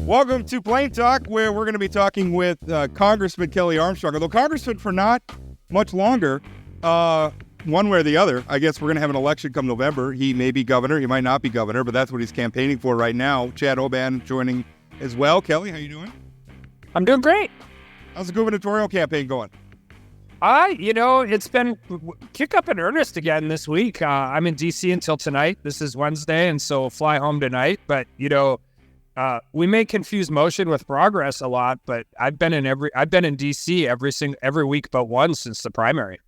Welcome to Plain Talk, where we're going to be talking with Congressman Kelly Armstrong. Although Congressman for not much longer, one way or the other. I guess we're going to have an election come November. He may be governor. He might not be governor, but that's what he's campaigning for right now. Chad Oban joining as well. Kelly, how you doing? I'm doing great. How's the gubernatorial campaign going? It's been kick up in earnest again this week. I'm in D.C. until tonight. This is Wednesday, and so fly home tonight. But, we may confuse motion with progress a lot, but I've been in D.C. every week but one since the primary.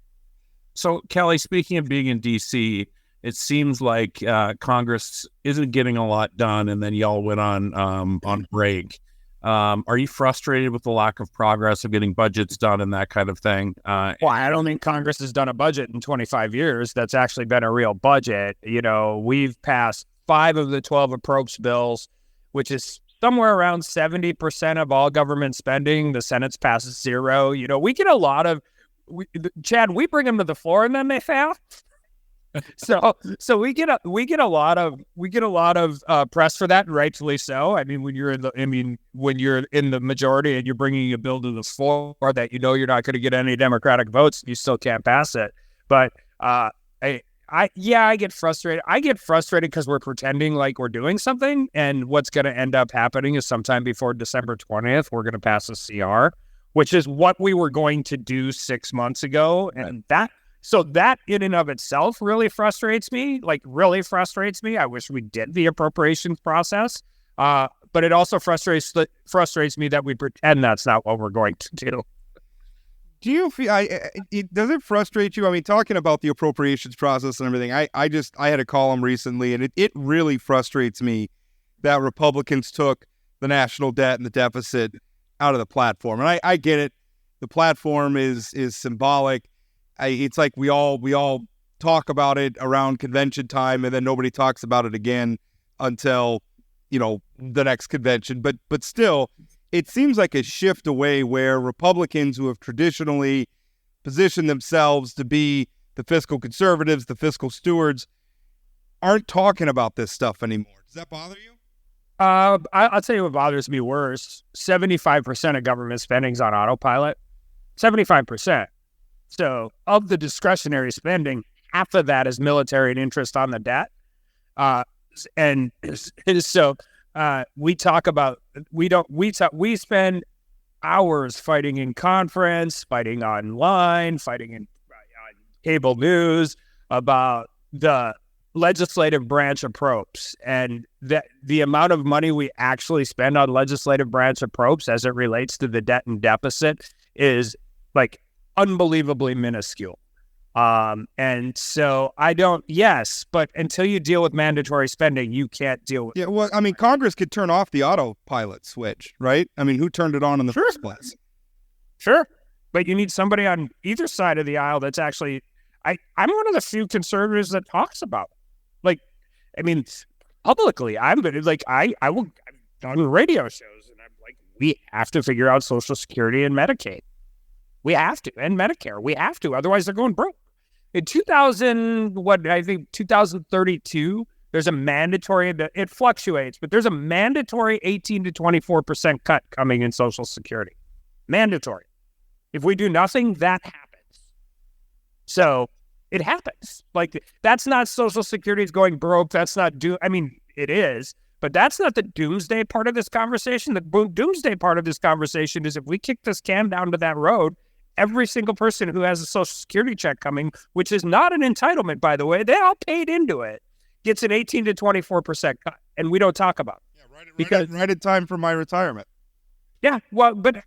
So, Kelly, speaking of being in D.C., it seems like Congress isn't getting a lot done, and then y'all went on break. Are you frustrated with the lack of progress of getting budgets done and that kind of thing? Well, I don't think Congress has done a budget in 25 years that's actually been a real budget. We've passed 5 of the 12 approach bills, which is somewhere around 70% of all government spending. The Senate's passes 0. We get a lot of, Chad, we bring them to the floor and then they fail. So we get a lot of press for that, and rightfully so. I mean, when you're in the majority and you're bringing a bill to the floor that you're not going to get any Democratic votes, you still can't pass it. But I get frustrated. I get frustrated because we're pretending like we're doing something, and what's going to end up happening is sometime before December 20th, we're going to pass a CR, which is what we were going to do 6 months ago, and that in and of itself really frustrates me. I wish we did the appropriations process, but it also frustrates me that we pretend that's not what we're going to do. Do you feel, does it frustrate you? I mean, talking about the appropriations process and everything, I had a column recently, and it really frustrates me that Republicans took the national debt and the deficit out of the platform. And I get it. The platform is symbolic. It's like we all talk about it around convention time, and then nobody talks about it again until, the next convention. But still, it seems like a shift away where Republicans who have traditionally positioned themselves to be the fiscal conservatives, the fiscal stewards, aren't talking about this stuff anymore. Does that bother you? I'll tell you what bothers me worse. 75% of government spending is on autopilot. 75%. So of the discretionary spending, half of that is military and interest on the debt. We spend hours fighting in conference, fighting online, fighting on cable news about the legislative branch approach, and that the amount of money we actually spend on legislative branch approach as it relates to the debt and deficit is like unbelievably minuscule. And so but until you deal with mandatory spending, you can't deal with it. Yeah, well, I mean, Congress could turn off the autopilot switch, right? I mean, who turned it on in the first place? Sure. But you need somebody on either side of the aisle that's actually, I'm one of the few conservatives that talks about it. Publicly, I will on radio shows, and I'm like, we have to figure out Social Security and Medicaid. We have to, and Medicare. We have to, otherwise they're going broke. In 2032, there's a mandatory, it fluctuates, but there's a mandatory 18 to 24% cut coming in Social Security. Mandatory. If we do nothing, that happens. So it happens. That's not Social Security's going broke. That's not it is, but that's not the doomsday part of this conversation. The doomsday part of this conversation is if we kick this can down to that road, every single person who has a Social Security check coming, which is not an entitlement, by the way, they all paid into it, gets an 18 to 24% cut, and we don't talk about it. Yeah, right in time for my retirement. Yeah, well, but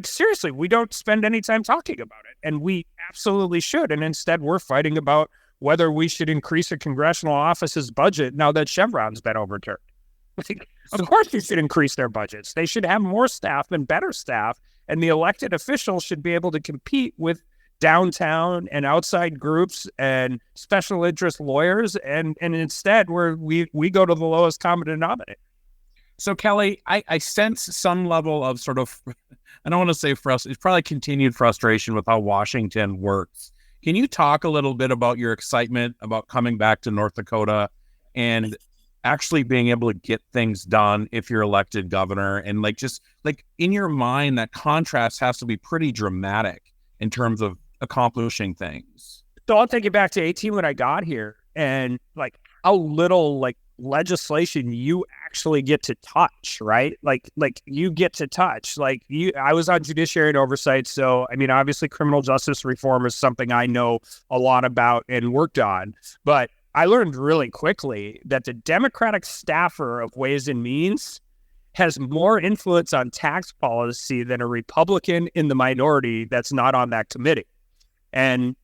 seriously, we don't spend any time talking about it, and we absolutely should, and instead we're fighting about whether we should increase a congressional office's budget now that Chevron's been overturned. Of course you should increase their budgets. They should have more staff and better staff, and the elected officials should be able to compete with downtown and outside groups and special interest lawyers, and instead we go to the lowest common denominator. So, Kelly, I sense some level of sort of, I don't want to say frustration, it's probably continued frustration with how Washington works. Can you talk a little bit about your excitement about coming back to North Dakota and actually being able to get things done if you're elected governor. And like, just like in your mind, that contrast has to be pretty dramatic in terms of accomplishing things. So I'll take you back to 18 when I got here, and like how little like legislation you actually get to touch, right? Like you get to touch, I was on judiciary and oversight. So, I mean, obviously criminal justice reform is something I know a lot about and worked on, but I learned really quickly that the Democratic staffer of Ways and Means has more influence on tax policy than a Republican in the minority that's not on that committee. And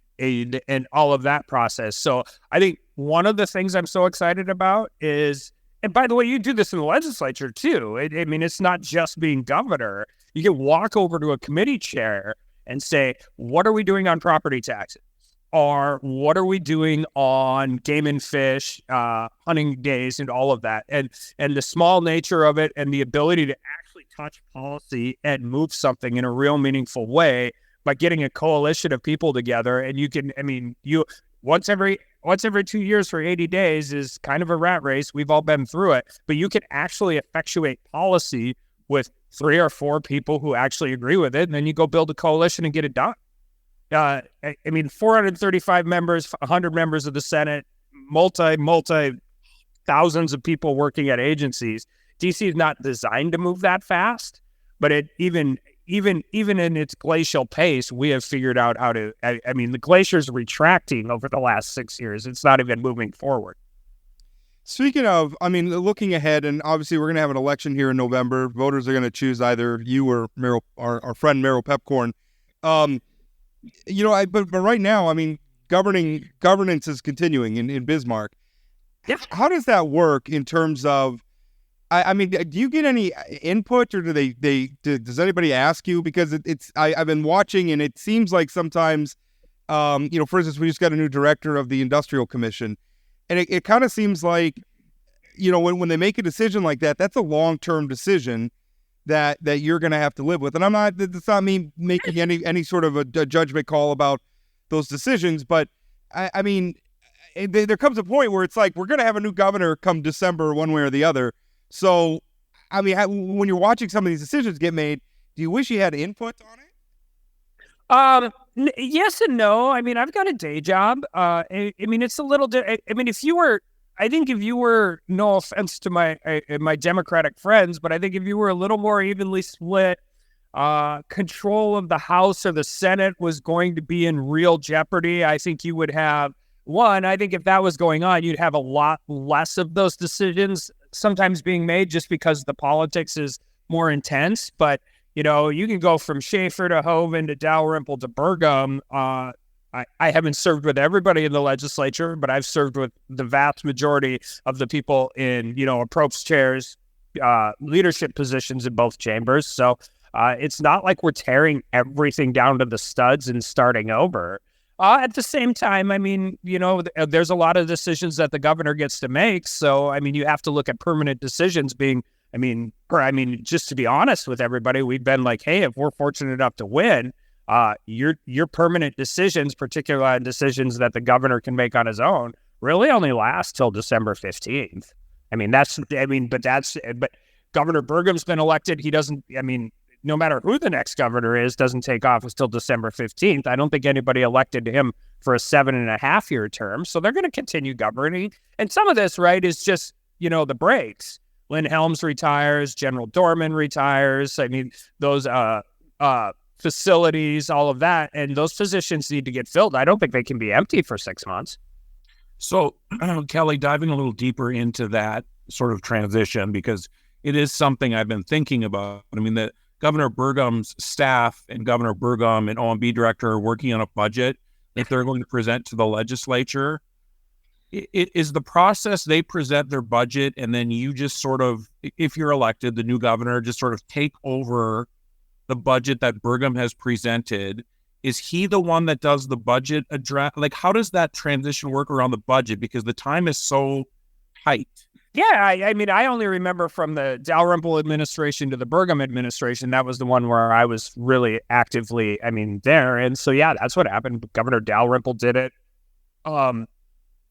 all of that process. So I think one of the things I'm so excited about is, and by the way, you do this in the legislature too. I mean, it's not just being governor. You can walk over to a committee chair and say, what are we doing on property taxes? Or what are we doing on game and fish, hunting days and all of that? And the small nature of it and the ability to actually touch policy and move something in a real meaningful way by getting a coalition of people together. And you can, I mean, you once every 2 years for 80 days is kind of a rat race. We've all been through it, but you can actually effectuate policy with 3 or 4 people who actually agree with it. And then you go build a coalition and get it done. I mean, 435 members, 100 members of the Senate, multi thousands of people working at agencies. DC is not designed to move that fast, but it even in its glacial pace, we have figured out how to, I mean, the glacier's retracting over the last 6 years. It's not even moving forward. Speaking of, I mean, looking ahead, and obviously we're going to have an election here in November. Voters are going to choose either you or Meryl, our friend Meryl Pepcorn. You know, but right now, I mean, governance is continuing in Bismarck. Yeah. How does that work in terms of, I mean, do you get any input, or does anybody ask you? Because I've been watching, and it seems like sometimes, you know, for instance, we just got a new director of the Industrial Commission, and it kind of seems like, you know, when they make a decision like that, that's a long-term decision that you're going to have to live with. And it's not me making any sort of a judgment call about those decisions, but I mean, there comes a point where it's like, we're going to have a new governor come December, one way or the other. So, I mean, when you're watching some of these decisions get made, do you wish you had input on it? Yes and no. I mean, I've got a day job. I mean, it's a little. I mean, if you were, no offense to my Democratic friends, but I think if you were a little more evenly split, control of the House or the Senate was going to be in real jeopardy. I think you would have I think if that was going on, you'd have a lot less of those decisions sometimes being made just because the politics is more intense. But, you know, you can go from Schaefer to Hoeven to Dalrymple to Burgum. I haven't served with everybody in the legislature, but I've served with the vast majority of the people in, you know, approach chairs, leadership positions in both chambers. So it's not like we're tearing everything down to the studs and starting over. At the same time, I mean, you know, there's a lot of decisions that the governor gets to make. So, I mean, you have to look at permanent decisions being, just to be honest with everybody, we've been like, hey, if we're fortunate enough to win, your permanent decisions, particularly on decisions that the governor can make on his own, really only last till December 15th. But Governor Burgum's been elected. He doesn't, no matter who the next governor is, doesn't take office till December 15th. I don't think anybody elected him for a 7.5-year term. So they're going to continue governing. And some of this, right, is just, you know, the breaks. Lynn Helms retires, General Dorman retires. I mean, those facilities, all of that, and those positions need to get filled. I don't think they can be empty for 6 months. So, Kelly, diving a little deeper into that sort of transition, because it is something I've been thinking about. I mean, that Governor Burgum's staff and Governor Burgum and OMB director are working on a budget that they're going to present to the legislature. It is the process they present their budget, and then you just sort of, if you're elected, the new governor, just sort of take over the budget that Burgum has presented. Is he the one that does the budget address? Like, how does that transition work around the budget? Because the time is so tight. Yeah, I only remember from the Dalrymple administration to the Burgum administration, that was the one where I was really actively, there. And so, yeah, that's what happened. Governor Dalrymple did it.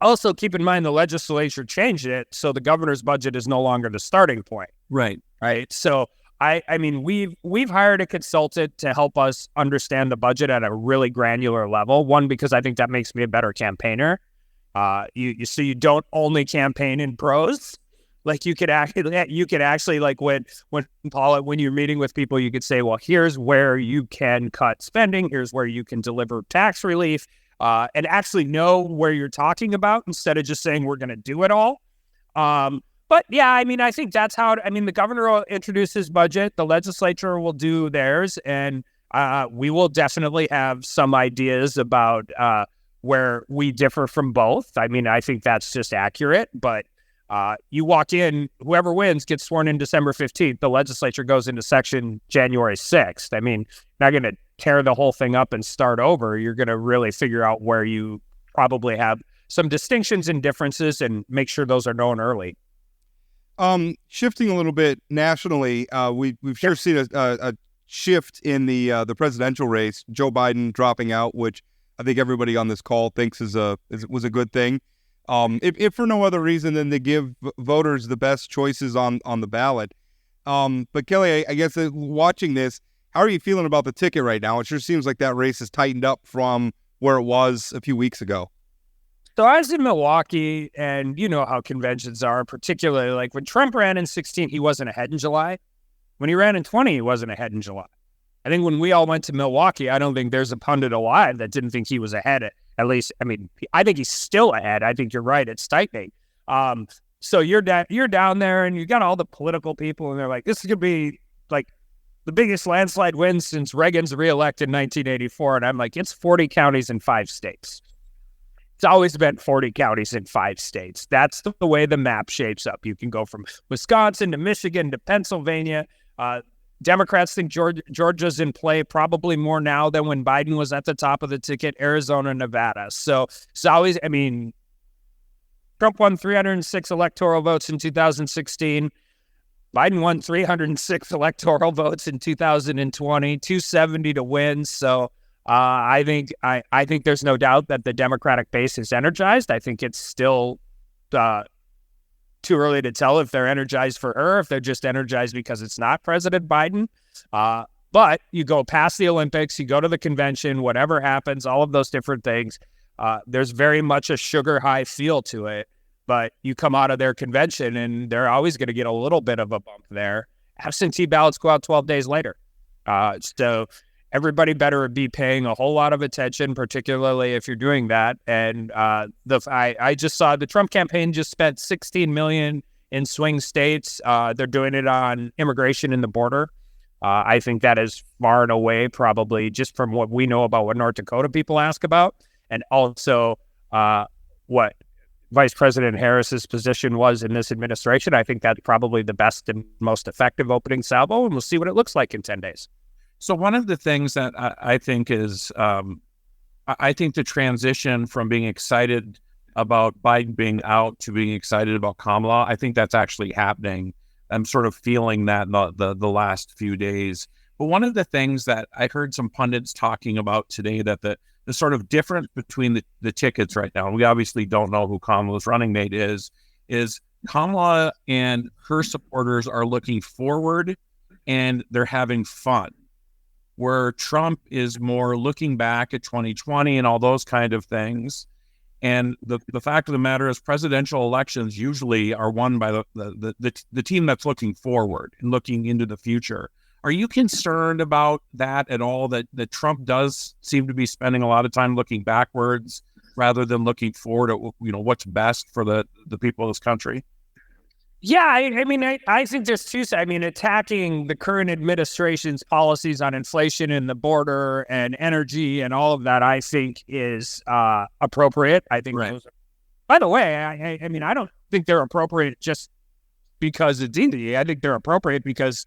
Also, keep in mind the legislature changed it, so the governor's budget is no longer the starting point. Right. Right. So I mean, we've hired a consultant to help us understand the budget at a really granular level. One, because I think that makes me a better campaigner. So you don't only campaign in prose. Like you could actually like when you're meeting with people, you could say, well, here's where you can cut spending. Here's where you can deliver tax relief, and actually know where you're talking about instead of just saying we're going to do it all. But yeah, I mean, I think that's how, the governor will introduce his budget, the legislature will do theirs, and we will definitely have some ideas about where we differ from both. I mean, I think that's just accurate, but you walk in, whoever wins gets sworn in December 15th. The legislature goes into session January 6th. I mean, you're not going to tear the whole thing up and start over. You're going to really figure out where you probably have some distinctions and differences and make sure those are known early. Shifting a little bit nationally, we've sure seen a shift in the presidential race. Joe Biden dropping out, which I think everybody on this call thinks was a good thing. If for no other reason than to give voters the best choices on the ballot. But Kelly, I guess watching this, how are you feeling about the ticket right now? It sure seems like that race has tightened up from where it was a few weeks ago. So I was in Milwaukee, and you know how conventions are, particularly like when Trump ran in 2016, he wasn't ahead in July. When he ran in 2020, he wasn't ahead in July. I think when we all went to Milwaukee, I don't think there's a pundit alive that didn't think he was ahead. At least, I think he's still ahead. I think you're right. It's tightening. So you're down there, and you got all the political people, and they're like, this is going to be like the biggest landslide win since Reagan's reelected in 1984. And I'm like, it's 40 counties in 5 states. It's always been 40 counties in 5 states. That's the way the map shapes up. You can go from Wisconsin to Michigan to Pennsylvania. Democrats think Georgia's in play probably more now than when Biden was at the top of the ticket, Arizona, Nevada. So it's always, Trump won 306 electoral votes in 2016. Biden won 306 electoral votes in 2020, 270 to win. So I think there's no doubt that the Democratic base is energized. I think it's still too early to tell if they're energized for her, if they're just energized because it's not President Biden. But you go past the Olympics, you go to the convention, whatever happens, all of those different things, there's very much a sugar high feel to it. But you come out of their convention and they're always going to get a little bit of a bump there. Absentee ballots go out 12 days later. So everybody better be paying a whole lot of attention, particularly if you're doing that. And I just saw the Trump campaign just spent $16 million in swing states. They're doing it on immigration and the border. I think that is far and away, probably just from what we know about what North Dakota people ask about, and also what Vice President Harris's position was in this administration. I think that's probably the best and most effective opening salvo, and we'll see what it looks like in 10 days. So one of the things that I think is, I think the transition from being excited about Biden being out to being excited about Kamala, I think that's actually happening. I'm sort of feeling that in the last few days. But one of the things that I heard some pundits talking about today, that the sort of difference between the tickets right now, and we obviously don't know who Kamala's running mate is Kamala and her supporters are looking forward and they're having fun, where Trump is more looking back at 2020 and all those kind of things. And the fact of the matter is presidential elections usually are won by the team that's looking forward and looking into the future. Are you concerned about that at all, that Trump does seem to be spending a lot of time looking backwards rather than looking forward at what's best for the people of this country? Yeah, I think there's two sides. Attacking the current administration's policies on inflation and the border and energy and all of that, I think is appropriate. I think right. Those are, by the way, I don't think they're appropriate just because it's easy. I think they're appropriate because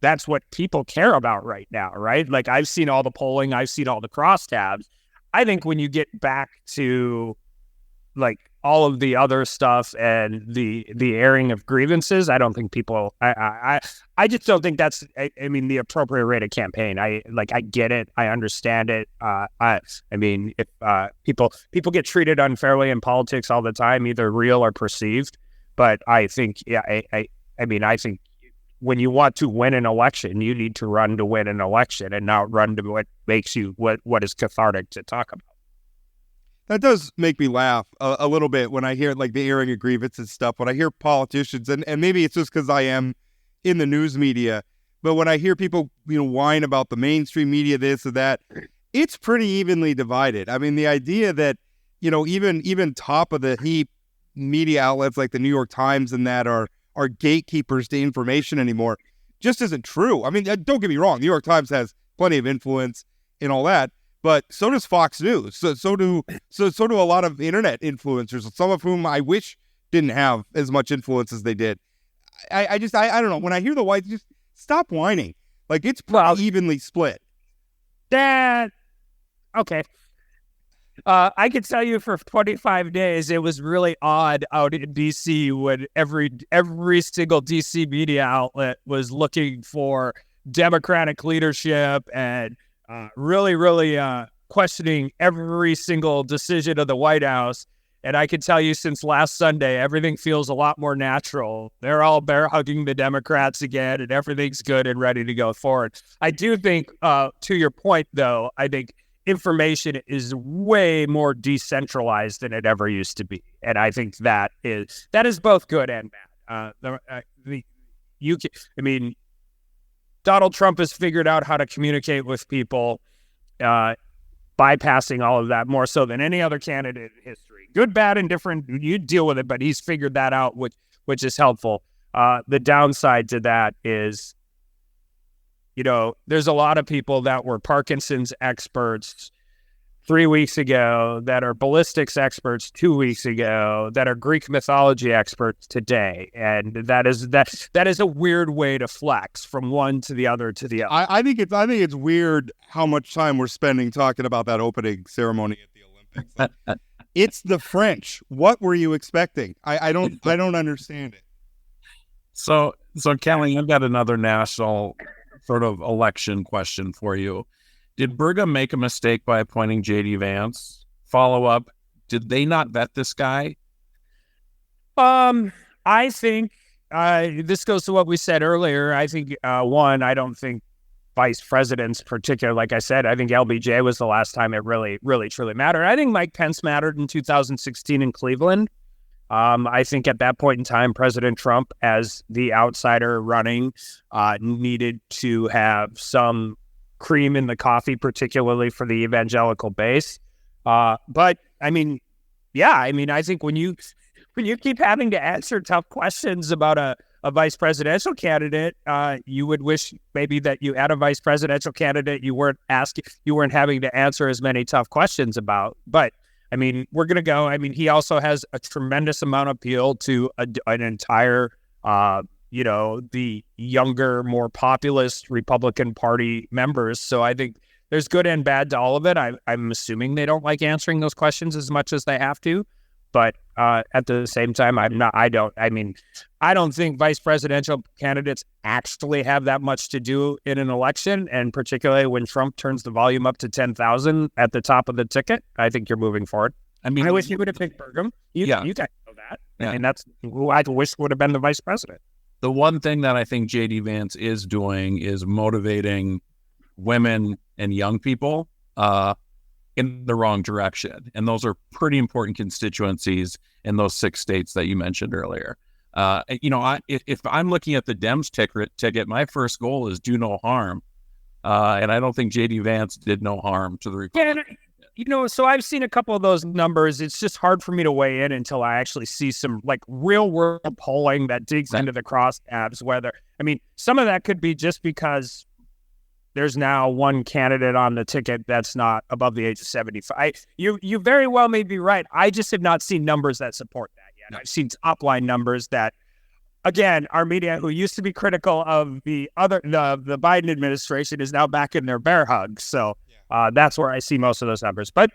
that's what people care about right now, right? Like, I've seen all the polling, I've seen all the crosstabs. I think when you get back to like all of the other stuff and the airing of grievances, I don't think people. I just don't think that's. I mean, the appropriate rate of campaign. I get it. I understand it. I mean, if people get treated unfairly in politics all the time, either real or perceived. But I think, I think when you want to win an election, you need to run to win an election and not run to what makes you what is cathartic to talk about. That does make me laugh a little bit when I hear like the airing of grievances and stuff. When I hear politicians, and maybe it's just because I am in the news media, but when I hear people, whine about the mainstream media, this or that, it's pretty evenly divided. I mean, the idea that, even top of the heap media outlets like the New York Times and that are gatekeepers to information anymore just isn't true. I mean, don't get me wrong. The New York Times has plenty of influence and all that, but so does Fox News. So do a lot of internet influencers, some of whom I wish didn't have as much influence as they did. I don't know. When I hear the whites, just stop whining. Like, it's pretty evenly split. Okay. I can tell you for 25 days, it was really odd out in D.C. when every single D.C. media outlet was looking for Democratic leadership and really questioning every single decision of the White House. And I can tell you since last Sunday, everything feels a lot more natural. They're all bear hugging the Democrats again, and everything's good and ready to go forward. I do think, to your point, though, I think information is way more decentralized than it ever used to be. And I think that is both good and bad. Donald Trump has figured out how to communicate with people, bypassing all of that more so than any other candidate in history. Good, bad, and different. You deal with it, but he's figured that out, which is helpful. The downside to that is, there's a lot of people that were Parkinson's experts 3 weeks ago, that are ballistics experts 2 weeks ago, that are Greek mythology experts today. And that is a weird way to flex from one to the other to the other. I think it's weird how much time we're spending talking about that opening ceremony at the Olympics. Like, it's the French. What were you expecting? I don't understand it. So Kelly, I've got another national sort of election question for you. Did Brigham make a mistake by appointing J.D. Vance? Follow up, did they not vet this guy? I think this goes to what we said earlier. I think, one, I don't think vice presidents particular, like I said, I think LBJ was the last time it really, really, truly mattered. I think Mike Pence mattered in 2016 in Cleveland. I think at that point in time, President Trump, as the outsider running, needed to have some cream in the coffee, particularly for the evangelical base. But I think when you keep having to answer tough questions about a vice presidential candidate, you would wish maybe that you had a vice presidential candidate you weren't having to answer as many tough questions about. But we're going to go. He also has a tremendous amount of appeal to an entire, the younger, more populist Republican Party members. So I think there's good and bad to all of it. I'm assuming they don't like answering those questions as much as they have to. But at the same time, I don't think vice presidential candidates actually have that much to do in an election. And particularly when Trump turns the volume up to 10,000 at the top of the ticket, I think you're moving forward. I wish you would have picked Brigham. You guys know that. Yeah. And that's who I wish would have been the vice president. The one thing that I think J.D. Vance is doing is motivating women and young people in the wrong direction. And those are pretty important constituencies in those 6 states that you mentioned earlier. If I'm looking at the Dems ticket, my first goal is do no harm. And I don't think J.D. Vance did no harm to the Republicans. So I've seen a couple of those numbers. It's just hard for me to weigh in until I actually see some real world polling that digs into the crosstabs. Some of that could be just because there's now one candidate on the ticket that's not above the age of 75. You very well may be right. I just have not seen numbers that support that yet. No. I've seen top line numbers that, again, our media, who used to be critical of the Biden administration, is now back in their bear hug. So that's where I see most of those numbers. But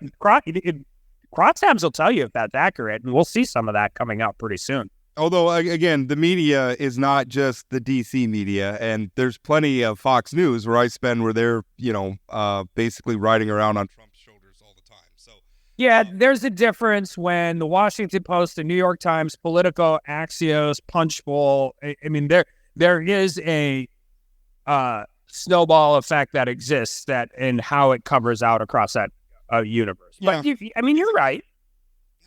crosstabs will tell you if that's accurate, and we'll see some of that coming out pretty soon. Although, again, the media is not just the DC media, and there's plenty of Fox News where I spend where they're, basically riding around on Trump's shoulders all the time. So, yeah, there's a difference when the Washington Post, the New York Times, Politico, Axios, Punchbowl. I mean, there is a snowball effect that exists and how it covers out across that universe. But you're right.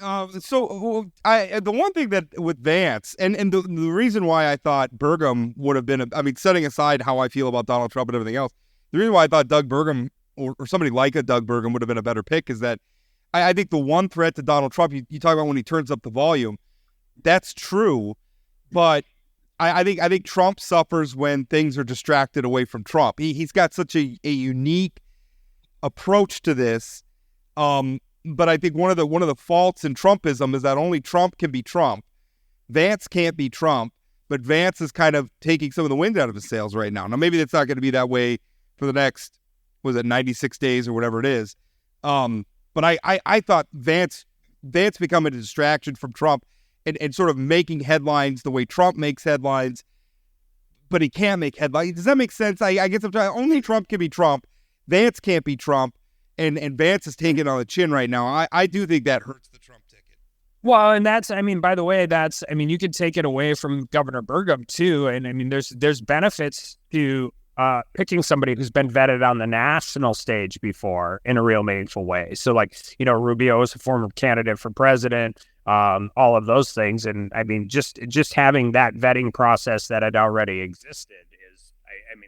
The one thing that with Vance and the reason why I thought Burgum would have been, setting aside how I feel about Donald Trump and everything else, the reason why I thought Doug Burgum or somebody like a Doug Burgum would have been a better pick is that I think the one threat to Donald Trump, you talk about when he turns up the volume, that's true, but I think Trump suffers when things are distracted away from Trump. He's got such a unique approach to this. But I think one of the faults in Trumpism is that only Trump can be Trump. Vance can't be Trump, but Vance is kind of taking some of the wind out of his sails right now. Now, maybe it's not going to be that way for the next, 96 days or whatever it is. But I thought Vance become a distraction from Trump and sort of making headlines the way Trump makes headlines, but he can't make headlines. Does that make sense? I guess only Trump can be Trump. Vance can't be Trump. And Vance is taking it on the chin right now. I do think that hurts the Trump ticket. Well, and by the way, you can take it away from Governor Burgum too. And there's benefits to picking somebody who's been vetted on the national stage before in a real meaningful way. So Rubio was a former candidate for president, all of those things. And just having that vetting process that had already existed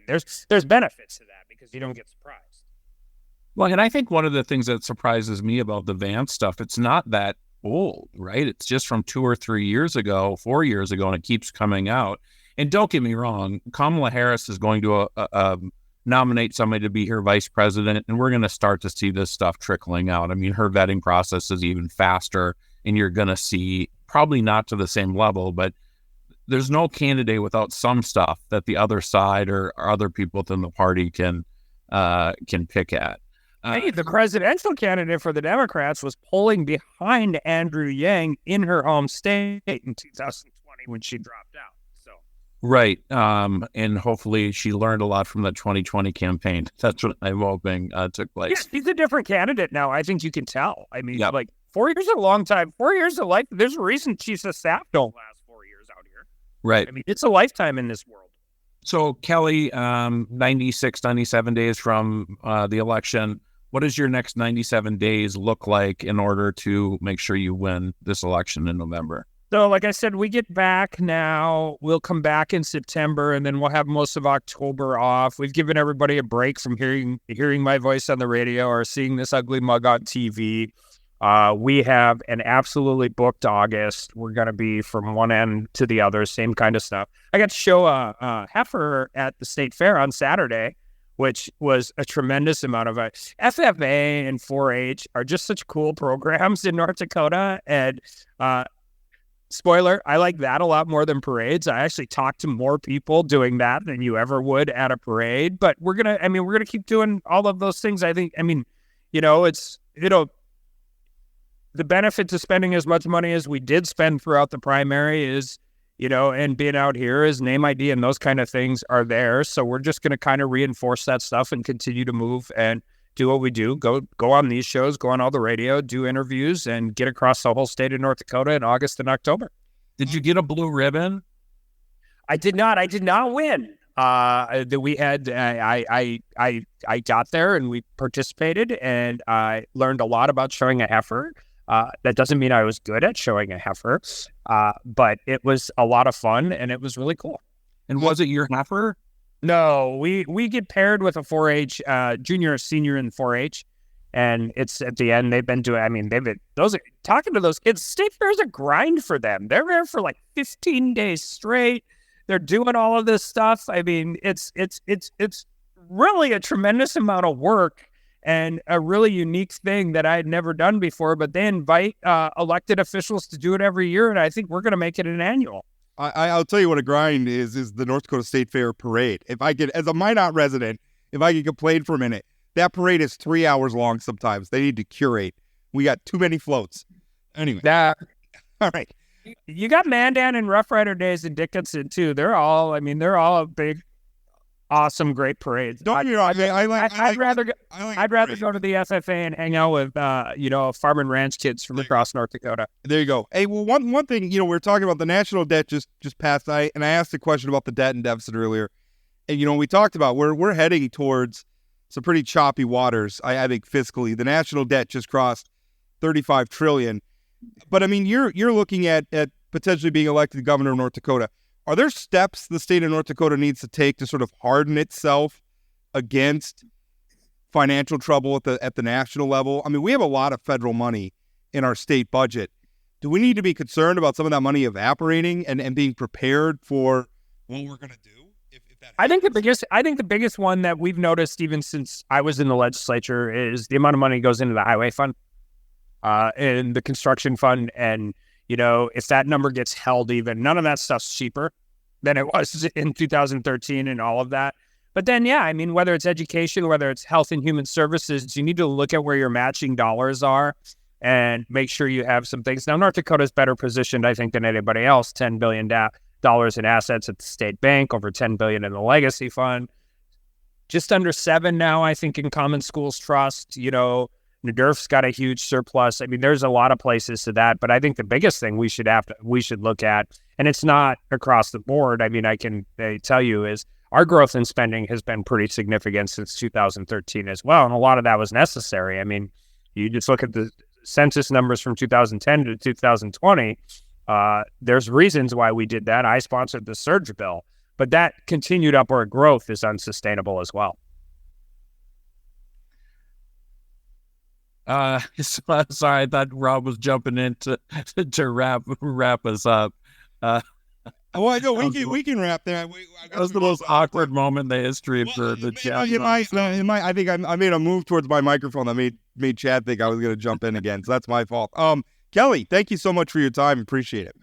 there's benefits to that because you don't get surprised. Well, and I think one of the things that surprises me about the Vance stuff, it's not that old, right? It's just from 2 or 3 years ago, 4 years ago, and it keeps coming out. And don't get me wrong, Kamala Harris is going to nominate somebody to be her vice president, and we're going to start to see this stuff trickling out. Her vetting process is even faster, and you're going to see, probably not to the same level, but there's no candidate without some stuff that the other side or other people within the party can pick at. Hey, the presidential candidate for the Democrats was polling behind Andrew Yang in her home state in 2020 when she dropped out. So right, and hopefully she learned a lot from the 2020 campaign. That's what I'm hoping took place. Yeah, she's a different candidate now. I think you can tell. 4 years is a long time. 4 years of life. There's a reason chiefs of staff don't last 4 years out here. Right. It's a lifetime in this world. So Kelly, 96, 97 days from the election. What does your next 97 days look like in order to make sure you win this election in November? So, like I said, we get back now. We'll come back in September, and then we'll have most of October off. We've given everybody a break from hearing my voice on the radio or seeing this ugly mug on TV. We have an absolutely booked August. We're going to be from one end to the other, same kind of stuff. I got to show a heifer at the state fair on Saturday, which was a tremendous amount of it. FFA and 4-H are just such cool programs in North Dakota. And spoiler, I like that a lot more than parades. I actually talk to more people doing that than you ever would at a parade. But we're gonna keep doing all of those things. I think, the benefit to spending as much money as we did spend throughout the primary is, and being out here is name ID and those kind of things are there. So we're just going to kind of reinforce that stuff and continue to move and do what we do. Go on these shows, go on all the radio, do interviews, and get across the whole state of North Dakota in August and October. Did you get a blue ribbon? I did not. I did not win. We had I got there and we participated, and I learned a lot about showing a heifer. That doesn't mean I was good at showing a heifer, but it was a lot of fun and it was really cool. And was it your heifer? No, we get paired with a 4-H junior or senior in 4-H, and it's at the end they've been doing. Talking to those kids. State fair is a grind for them. They're there for like 15 days straight. They're doing all of this stuff. It's really a tremendous amount of work. And a really unique thing that I had never done before, but they invite elected officials to do it every year, and I think we're going to make it an annual. I'll tell you what a grind is the North Dakota State Fair parade. If I could, as a Minot resident, if I could complain for a minute, that parade is 3 hours long sometimes. They need to curate We got too many floats. Anyway. All right. You got Mandan and Rough Rider Days in Dickinson too. They're all a big, awesome, great parades. Don't get me wrong. I'd rather go to the FFA and hang out with farm and ranch kids from across North Dakota. There you go. Hey, well, one thing, we were talking about the national debt just passed. I asked a question about the debt and deficit earlier, and we talked about we're heading towards some pretty choppy waters. I think fiscally, the national debt just crossed $35 trillion. But I mean, you're looking at potentially being elected governor of North Dakota. Are there steps the state of North Dakota needs to take to sort of harden itself against financial trouble at the national level? I mean, we have a lot of federal money in our state budget. Do we need to be concerned about some of that money evaporating and being prepared for what we're going to do? If that happens? I think the biggest one that we've noticed even since I was in the legislature is the amount of money goes into the highway fund. And the construction fund, and if that number gets held even, none of that stuff's cheaper than it was in 2013 and all of that. But then, whether it's education, whether it's health and human services, you need to look at where your matching dollars are and make sure you have some things. Now, North Dakota is better positioned, I think, than anybody else. $10 billion in assets at the state bank, over $10 billion in the legacy fund, just under $7 billion now, I think, in Common Schools Trust. NDERF's got a huge surplus. I mean, there's a lot of places to that, but I think the biggest thing we should look at, and it's not across the board. I mean, I can tell you is our growth in spending has been pretty significant since 2013 as well, and a lot of that was necessary. I mean, you just look at the census numbers from 2010 to 2020. There's reasons why we did that. I sponsored the surge bill, but that continued upward growth is unsustainable as well. Sorry, I thought Rob was jumping in to wrap us up. I know we can wrap there. That was the most awkward moment in the history of the chat. I think I made a move towards my microphone that made Chad think I was going to jump in again. So that's my fault. Kelly, thank you so much for your time. Appreciate it.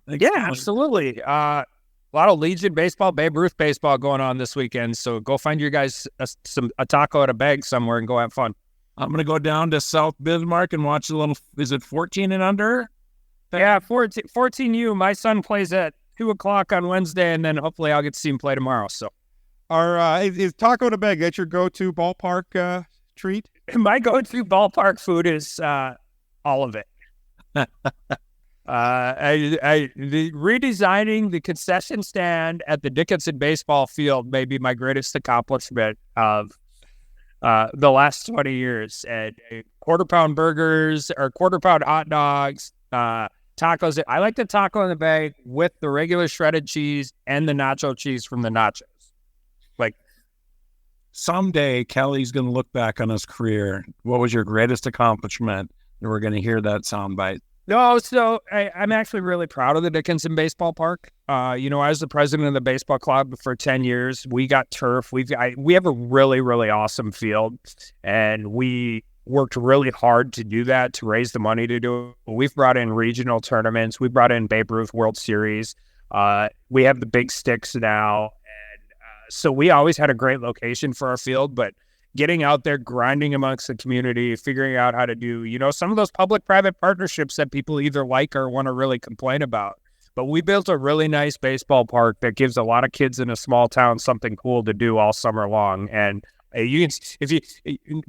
Thanks, absolutely. A lot of Legion baseball, Babe Ruth baseball going on this weekend. So go find your guys a taco at a bag somewhere and go have fun. I'm going to go down to South Bismarck and watch a little, is it 14 and under? Yeah, 14U. My son plays at 2 o'clock on Wednesday, and then hopefully I'll get to see him play tomorrow. So, is taco to bag, that's your go-to ballpark treat? My go-to ballpark food is all of it. Redesigning the concession stand at the Dickinson baseball field may be my greatest accomplishment of the last 20 years. And quarter-pound burgers or quarter-pound hot dogs, tacos. I like the taco in the bag with the regular shredded cheese and the nacho cheese from the nachos. Like, someday Kelly's going to look back on his career. What was your greatest accomplishment? And we're going to hear that soundbite. No, so I'm actually really proud of the Dickinson Baseball Park. I was the president of the baseball club for 10 years. We got turf. We have a really, really awesome field, and we worked really hard to do that, to raise the money to do it. We've brought in regional tournaments. We brought in Babe Ruth World Series. We have the big sticks now. And so we always had a great location for our field, but getting out there, grinding amongst the community, figuring out how to do, some of those public-private partnerships that people either like or want to really complain about. But we built a really nice baseball park that gives a lot of kids in a small town something cool to do all summer long. And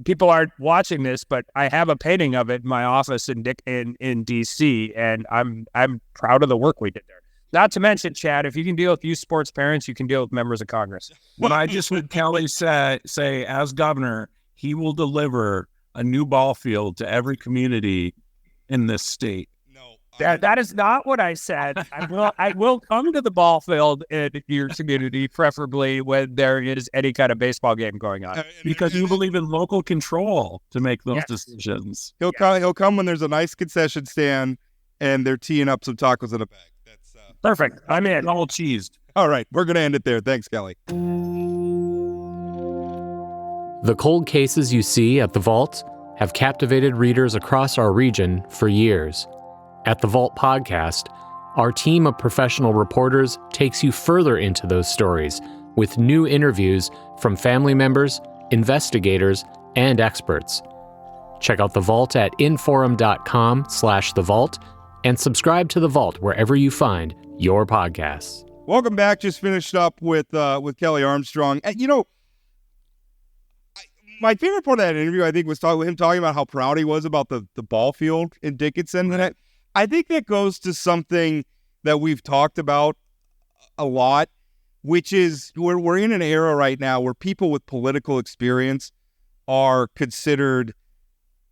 people aren't watching this, but I have a painting of it in my office in DC, and I'm proud of the work we did there. Not to mention, Chad, if you can deal with youth sports parents, you can deal with members of Congress. But I just heard Kelly say, as governor, he will deliver a new ball field to every community in this state. No, that is not what I said. I will come to the ball field in your community, preferably when there is any kind of baseball game going on. Because you believe in local control to make those decisions. He'll come when there's a nice concession stand and they're teeing up some tacos in a bag. Perfect. I'm in. Double cheesed. All right. We're going to end it there. Thanks, Kelly. The cold cases you see at the Vault have captivated readers across our region for years. At the Vault podcast, our team of professional reporters takes you further into those stories with new interviews from family members, investigators, and experts. Check out The Vault at inforum.com/The Vault and subscribe to The Vault wherever you find your podcasts. Welcome back. Just finished up with Kelly Armstrong. And, my favorite part of that interview, I think, was him talking about how proud he was about the ball field in Dickinson. And I think that goes to something that we've talked about a lot, which is we're in an era right now where people with political experience are considered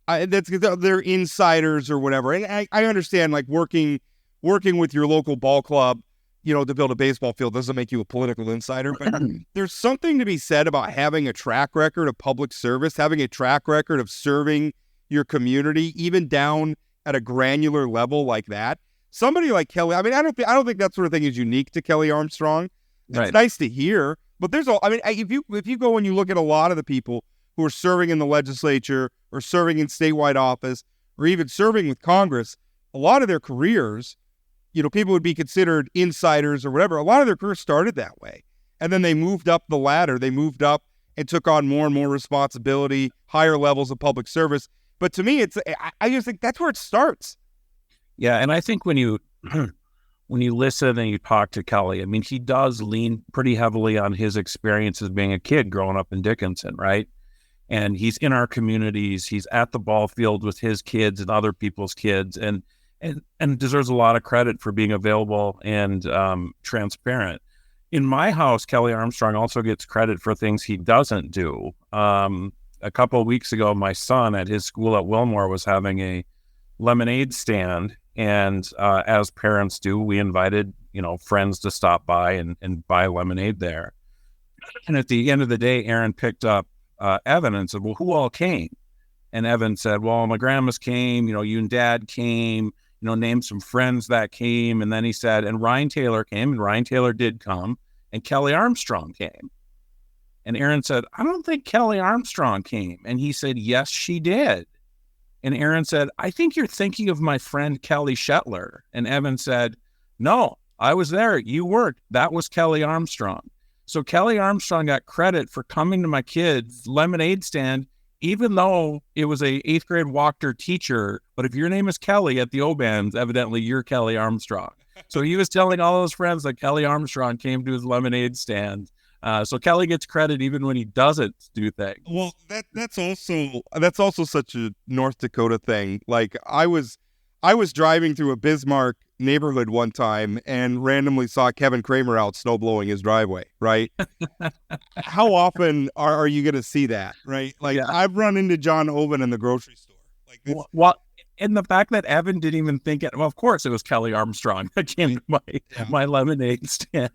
they're insiders or whatever. And I understand, like, working with your local ball club, to build a baseball field doesn't make you a political insider, but there's something to be said about having a track record of public service, having a track record of serving your community, even down at a granular level like that. Somebody like Kelly, I don't think that sort of thing is unique to Kelly Armstrong. It's Right. nice to hear, but if you go and you look at a lot of the people who are serving in the legislature or serving in statewide office or even serving with Congress, a lot of their careers, people would be considered insiders or whatever. A lot of their careers started that way. And then they moved up the ladder. They moved up and took on more and more responsibility, higher levels of public service. But to me, I just think that's where it starts. Yeah, and I think when you listen and you talk to Kelly, he does lean pretty heavily on his experiences being a kid growing up in Dickinson, right? And he's in our communities. He's at the ball field with his kids and other people's kids, and deserves a lot of credit for being available and transparent. In my house, Kelly Armstrong also gets credit for things he doesn't do. A couple of weeks ago, my son at his school at Wilmore was having a lemonade stand, and as parents do, we invited friends to stop by and buy lemonade there. And at the end of the day, Aaron picked up Evan and said, "Well, who all came?" And Evan said, "Well, my grandmas came, you and Dad came, named some friends that came." And then he said, "And Ryan Taylor came," and Ryan Taylor did come, and Kelly Armstrong came. And Aaron said, "I don't think Kelly Armstrong came." And he said, "Yes, she did." And Aaron said, "I think you're thinking of my friend Kelly Shetler." And Evan said, "No, I was there. You weren't. That was Kelly Armstrong." So Kelly Armstrong got credit for coming to my kid's lemonade stand, even though it was a 8th grade Wachter teacher. But if your name is Kelly at the Obans, evidently you're Kelly Armstrong. So he was telling all his friends that Kelly Armstrong came to his lemonade stand. So Kelly gets credit even when he doesn't do things. Well, that's also such a North Dakota thing. Like, I was driving through a Bismarck neighborhood one time and randomly saw Kevin Kramer out snow blowing his driveway, right? How often are you going to see that, right? Like, yeah. I've run into Chad Oban in the grocery store. Like this. Well, and the fact that Evan didn't even think it, well, of course it was Kelly Armstrong that came to my lemonade stand.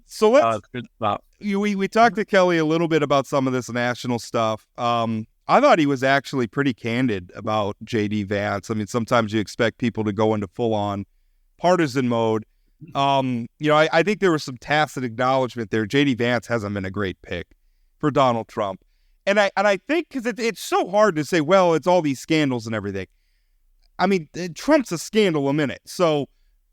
So let's, good stuff. We talked to Kelly a little bit about some of this national stuff. I thought he was actually pretty candid about J.D. Vance. Sometimes you expect people to go into full-on partisan mode. I think there was some tacit acknowledgement there. J.D. Vance hasn't been a great pick for Donald Trump. And I think because it's so hard to say, well, it's all these scandals and everything. Trump's a scandal a minute. So,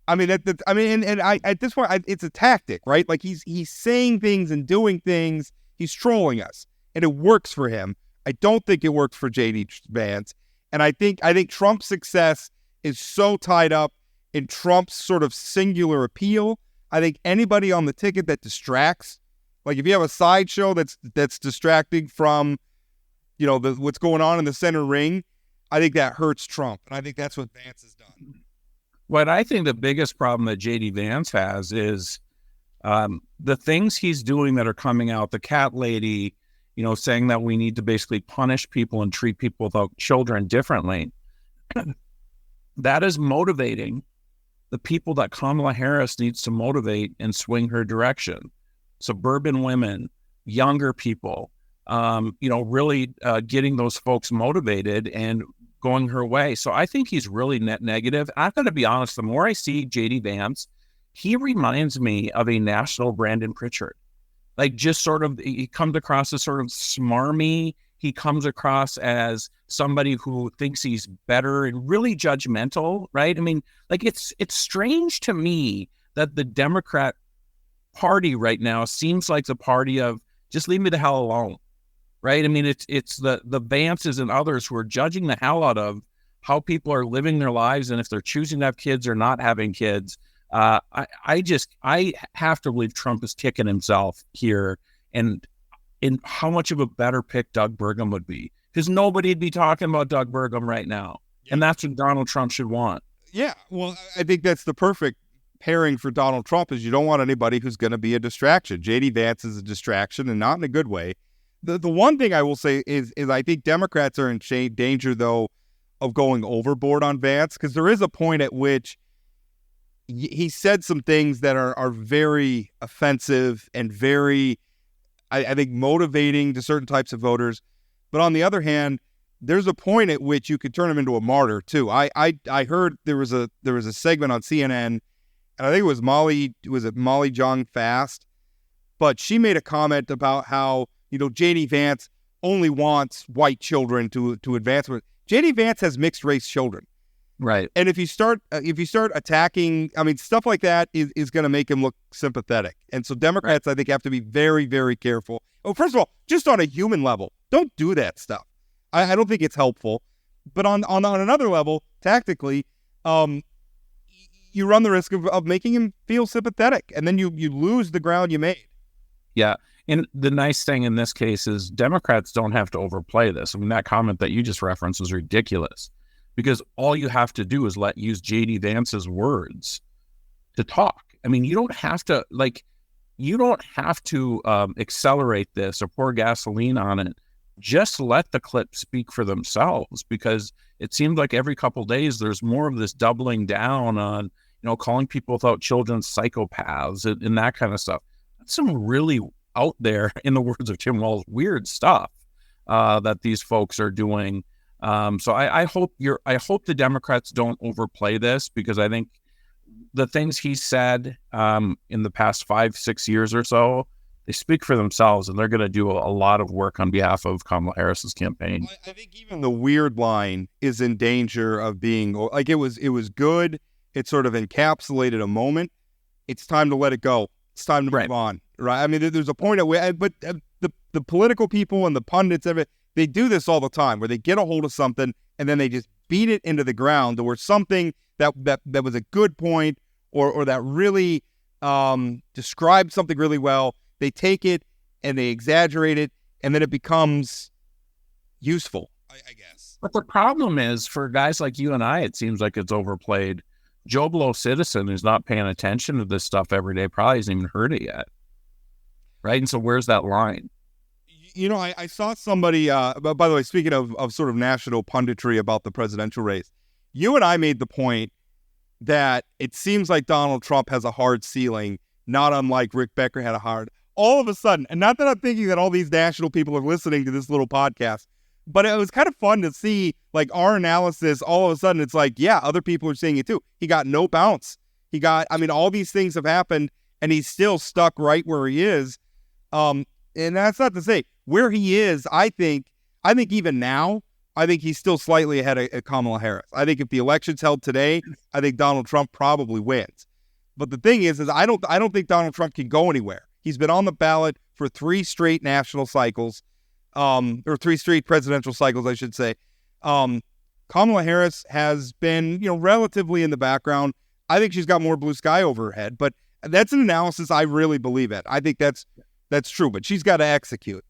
at this point, it's a tactic, right? Like, he's saying things and doing things. He's trolling us, and it works for him. I don't think it works for J.D. Vance. And I think Trump's success is so tied up in Trump's sort of singular appeal. I think anybody on the ticket that distracts, like if you have a sideshow that's distracting from, what's going on in the center ring, I think that hurts Trump. And I think that's what Vance has done. What I think the biggest problem that J.D. Vance has is the things he's doing that are coming out, the cat lady, saying that we need to basically punish people and treat people without children differently. That is motivating the people that Kamala Harris needs to motivate and swing her direction. Suburban women, younger people, really getting those folks motivated and going her way. So I think he's really net negative. I've got to be honest, the more I see J.D. Vance, he reminds me of a national Brandon Pritchard. Like, just sort of, he comes across as sort of smarmy. He comes across as somebody who thinks he's better and really judgmental, right? It's strange to me that the Democrat Party right now seems like the party of just leave me the hell alone. right? I mean, it's the Vances and others who are judging the hell out of how people are living their lives and if they're choosing to have kids or not having kids. I have to believe Trump is kicking himself here, and in how much of a better pick Doug Burgum would be, because nobody'd be talking about Doug Burgum right now, and that's what Donald Trump should want. Yeah, well, I think that's the perfect pairing for Donald Trump. Is you don't want anybody who's going to be a distraction. J.D. Vance is a distraction, and not in a good way. The one thing I will say is I think Democrats are in danger though of going overboard on Vance, because there is a point at which he said some things that are very offensive and very, I think, motivating to certain types of voters. But on the other hand, there's a point at which you could turn him into a martyr too. I heard there was a segment on CNN, and I think it was Molly Jong Fast, but she made a comment about how, J.D. Vance only wants white children to advance. J.D. Vance has mixed race children. Right. And if you start attacking, stuff like that is going to make him look sympathetic. And so Democrats, I think, have to be very, very careful. Oh, first of all, just on a human level, don't do that stuff. I don't think it's helpful. But on another level, tactically, you run the risk of making him feel sympathetic, and then you lose the ground you made. Yeah. And the nice thing in this case is Democrats don't have to overplay this. I mean, that comment that you just referenced was ridiculous, because all you have to do is use J.D. Vance's words to talk. I mean, you don't have to accelerate this or pour gasoline on it. Just let the clip speak for themselves, because it seems like every couple of days there's more of this doubling down on, calling people without children psychopaths and that kind of stuff. That's some really out there, in the words of Tim Walz, weird stuff that these folks are doing. So I hope the Democrats don't overplay this, because I think the things he said in the past 5-6 years or so, they speak for themselves, and they're going to do a lot of work on behalf of Kamala Harris's campaign. I think even the weird line is in danger of being like, it was good. It sort of encapsulated a moment. It's time to let it go. It's time to move on. Right. I mean, there's a point at where, but the political people and the pundits, they do this all the time, where they get a hold of something and then they just beat it into the ground, or something that was a good point, or that really described something really well. They take it and they exaggerate it, and then it becomes useful, I guess. But the problem is, for guys like you and I, it seems like it's overplayed. Joe Blow citizen who's not paying attention to this stuff every day probably hasn't even heard it yet. Right? And so where's that line? I saw somebody, by the way, speaking of sort of national punditry about the presidential race, you and I made the point that it seems like Donald Trump has a hard ceiling, not unlike Rick Becker had a hard. All of a sudden, and not that I'm thinking that all these national people are listening to this little podcast, but it was kind of fun to see, like, our analysis. All of a sudden, it's like, yeah, other people are seeing it too. He got no bounce. All these things have happened, and he's still stuck right where he is. And that's not to say where he is. I think even now, I think he's still slightly ahead of Kamala Harris. I think if the election's held today, I think Donald Trump probably wins. But the thing is I don't think Donald Trump can go anywhere. He's been on the ballot for 3 straight national cycles, or 3 straight presidential cycles, I should say. Kamala Harris has been, relatively in the background. I think she's got more blue sky over her head, but that's an analysis I really believe in. I think that's true, but she's got to execute.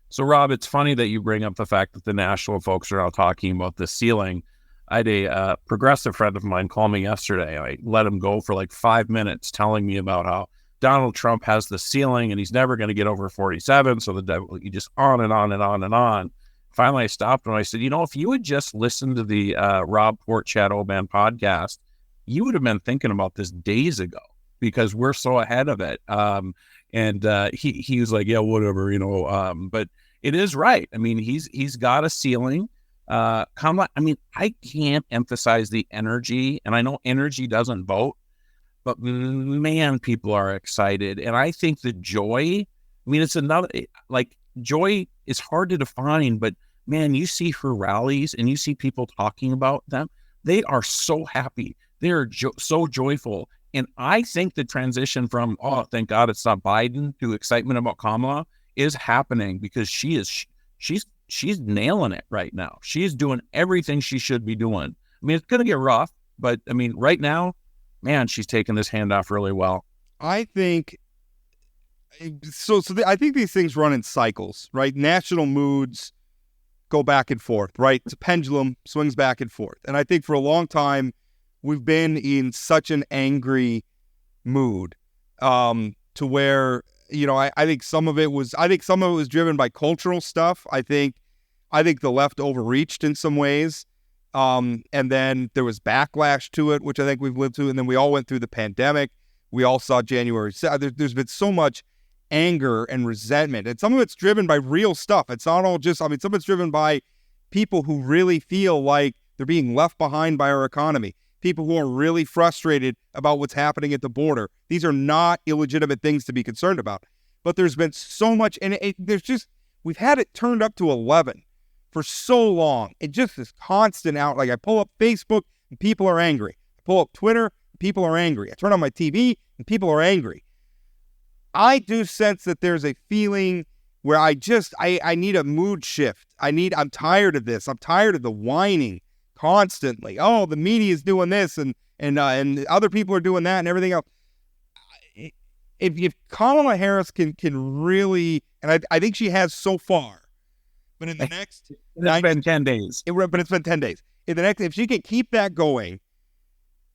So, Rob, it's funny that you bring up the fact that the national folks are now talking about the ceiling. I had a progressive friend of mine call me yesterday. I let him go for like 5 minutes telling me about how Donald Trump has the ceiling and he's never going to get over 47. So you just on and on and on and on. Finally, I stopped and I said, if you had just listened to the Rob Port Chad Oban podcast, you would have been thinking about this days ago, because we're so ahead of it. And he was like, yeah, whatever, but it is right. I mean, he's got a ceiling. I can't emphasize the energy, and I know energy doesn't vote, but man, people are excited. And I think the joy, it's another, like, joy is hard to define, but man, you see her rallies and you see people talking about them. They are so happy. They're so joyful. And I think the transition from, oh, thank God it's not Biden, to excitement about Kamala is happening, because she is she's nailing it right now. She's doing everything she should be doing. I mean, it's going to get rough, but I mean, right now, man, she's taking this handoff really well. I think I think these things run in cycles, right? National moods go back and forth, right? It's a pendulum, swings back and forth. And I think for a long time, we've been in such an angry mood to where, I think some of it was driven by cultural stuff. I think the left overreached in some ways. And then there was backlash to it, which I think we've lived through. And then we all went through the pandemic. We all saw January. There's been so much anger and resentment. And some of it's driven by real stuff. It's not all just, some of it's driven by people who really feel like they're being left behind by our economy. People who are really frustrated about what's happening at the border. These are not illegitimate things to be concerned about. But there's been so much, and we've had it turned up to 11 for so long. It just is constant out. Like I pull up Facebook and people are angry. I pull up Twitter, and people are angry. I turn on my TV and people are angry. I do sense that there's a feeling where I need a mood shift. I'm tired of this. I'm tired of the whining constantly. Oh, the media is doing this and other people are doing that and everything else. If Kamala Harris can really, and I think she has so far, but in the next, it's been 10 days. But it's been 10 days. If she can keep that going,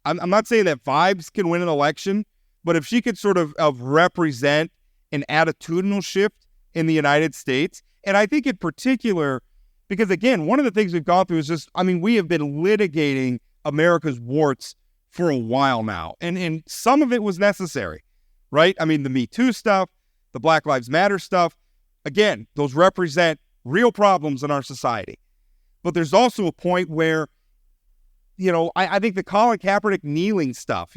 I'm not saying that vibes can win an election, but if she could sort of represent an attitudinal shift in the United States, and I think in particular, because again, one of the things we've gone through is just, we have been litigating America's warts for a while now, and some of it was necessary, right? The Me Too stuff, the Black Lives Matter stuff, again, those represent real problems in our society. But there's also a point where, I think the Colin Kaepernick kneeling stuff,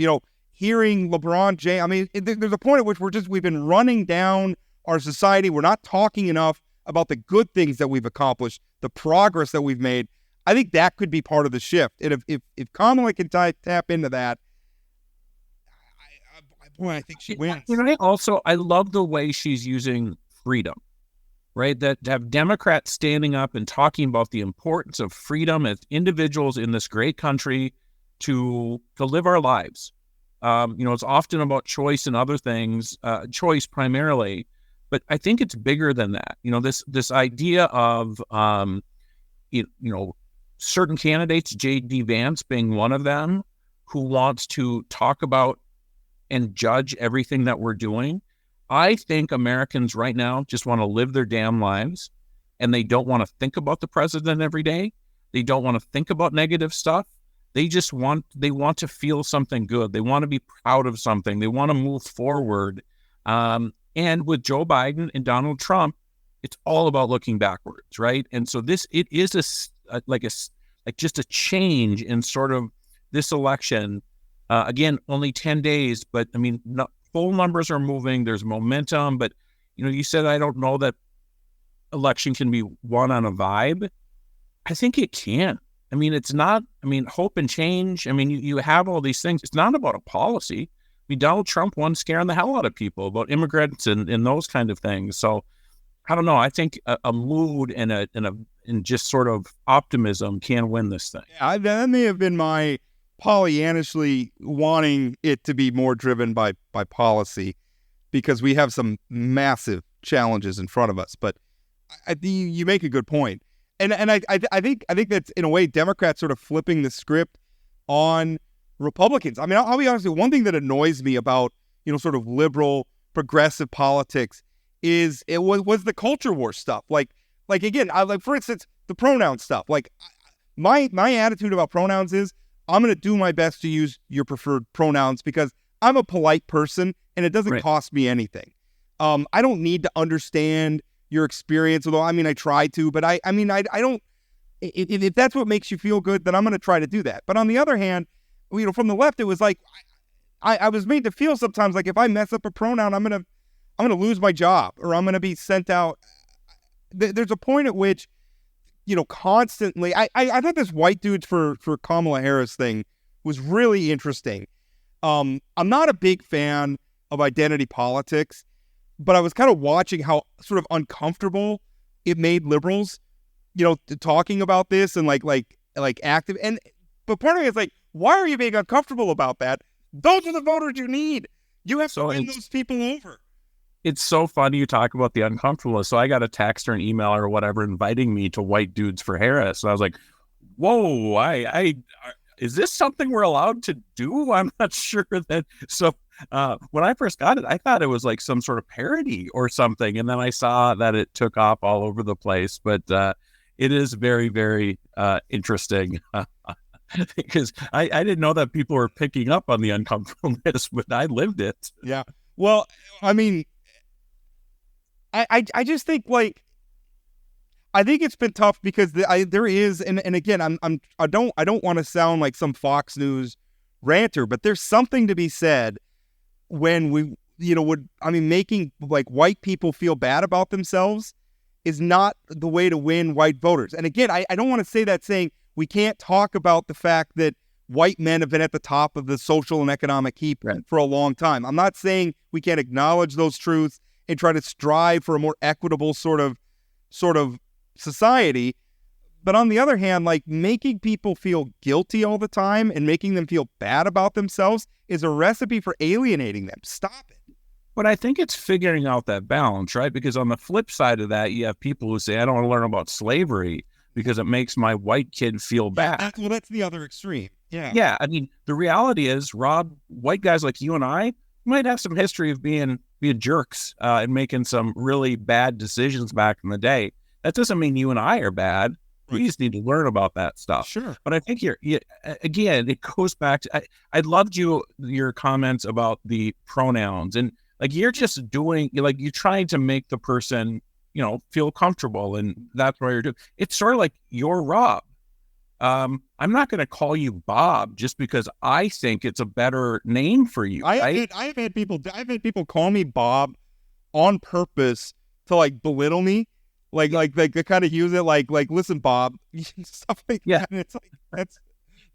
hearing LeBron James, there's a point at which we've been running down our society. We're not talking enough about the good things that we've accomplished, the progress that we've made. I think that could be part of the shift. And if Kamala can tap into that, I think she wins. I love the way she's using freedom, right? That to have Democrats standing up and talking about the importance of freedom as individuals in this great country to live our lives. It's often about choice and other things, choice primarily, but I think it's bigger than that. This idea of, certain candidates, J.D. Vance being one of them, who wants to talk about and judge everything that we're doing. I think Americans right now just want to live their damn lives, and they don't want to think about the president every day. They don't want to think about negative stuff. They want to feel something good. They want to be proud of something. They want to move forward. And with Joe Biden and Donald Trump, it's all about looking backwards, right? And so it is just a change in sort of this election. Again, only 10 days, but full numbers are moving. There's momentum, but you said I don't know that election can be won on a vibe. I think it can. It's not, hope and change. You have all these things. It's not about a policy. Donald Trump won scaring the hell out of people about immigrants and those kind of things. So I don't know. I think a mood and just sort of optimism can win this thing. Yeah, that may have been my Pollyannishly wanting it to be more driven by policy, because we have some massive challenges in front of us. But you make a good point. And I think that's, in a way, Democrats sort of flipping the script on Republicans. I'll be honest with you, one thing that annoys me about, sort of liberal, progressive politics was the culture war stuff. Like again, for instance, the pronoun stuff. Like my attitude about pronouns is I'm going to do my best to use your preferred pronouns because I'm a polite person and it doesn't cost me anything. I don't need to understand your experience, although I try to, but I don't. If that's what makes you feel good, then I'm going to try to do that. But on the other hand, from the left, it was like I was made to feel sometimes like if I mess up a pronoun, I'm gonna lose my job or I'm gonna be sent out. There's a point at which, constantly. I thought this white dudes for Kamala Harris thing was really interesting. I'm not a big fan of identity politics, but I was kind of watching how sort of uncomfortable it made liberals, talking about this and like active. But part of it is like, why are you being uncomfortable about that? Those are the voters you need. You have to win those people over. It's so funny you talk about the uncomfortableness. So I got a text or an email or whatever inviting me to White Dudes for Harris. And I was like, whoa, is this something we're allowed to do? I'm not sure that. So when I first got it, I thought it was like some sort of parody or something. And then I saw that it took off all over the place. But it is very, very interesting because I didn't know that people were picking up on the uncomfortableness, but I lived it. Yeah. Well, I mean, I just think like, I think it's been tough because there is, and again, I don't want to sound like some Fox News ranter, but there's something to be said when we, making like white people feel bad about themselves is not the way to win white voters. And again, I don't want to say that saying we can't talk about the fact that white men have been at the top of the social and economic heap for a long time. I'm not saying we can't acknowledge those truths and try to strive for a more equitable sort of society. But on the other hand, like making people feel guilty all the time and making them feel bad about themselves is a recipe for alienating them. Stop it. But I think it's figuring out that balance, right? Because on the flip side of that, you have people who say, I don't want to learn about slavery because it makes my white kid feel bad. Well, that's the other extreme. Yeah. Yeah. I mean, the reality is, Rob, white guys like you and I might have some history of being jerks and making some really bad decisions back in the day. That doesn't mean you and I are bad. We just need to learn about that stuff. Sure. But I think again, it goes back to, I loved your comments about the pronouns, and like, you're just doing, like, you're trying to make the person, feel comfortable. And that's what you're doing. It's sort of like, you're Rob. I'm not going to call you Bob just because I think it's a better name for you. I've had people call me Bob on purpose to like belittle me. Like they kind of use it like listen, Bob, stuff like that. And it's like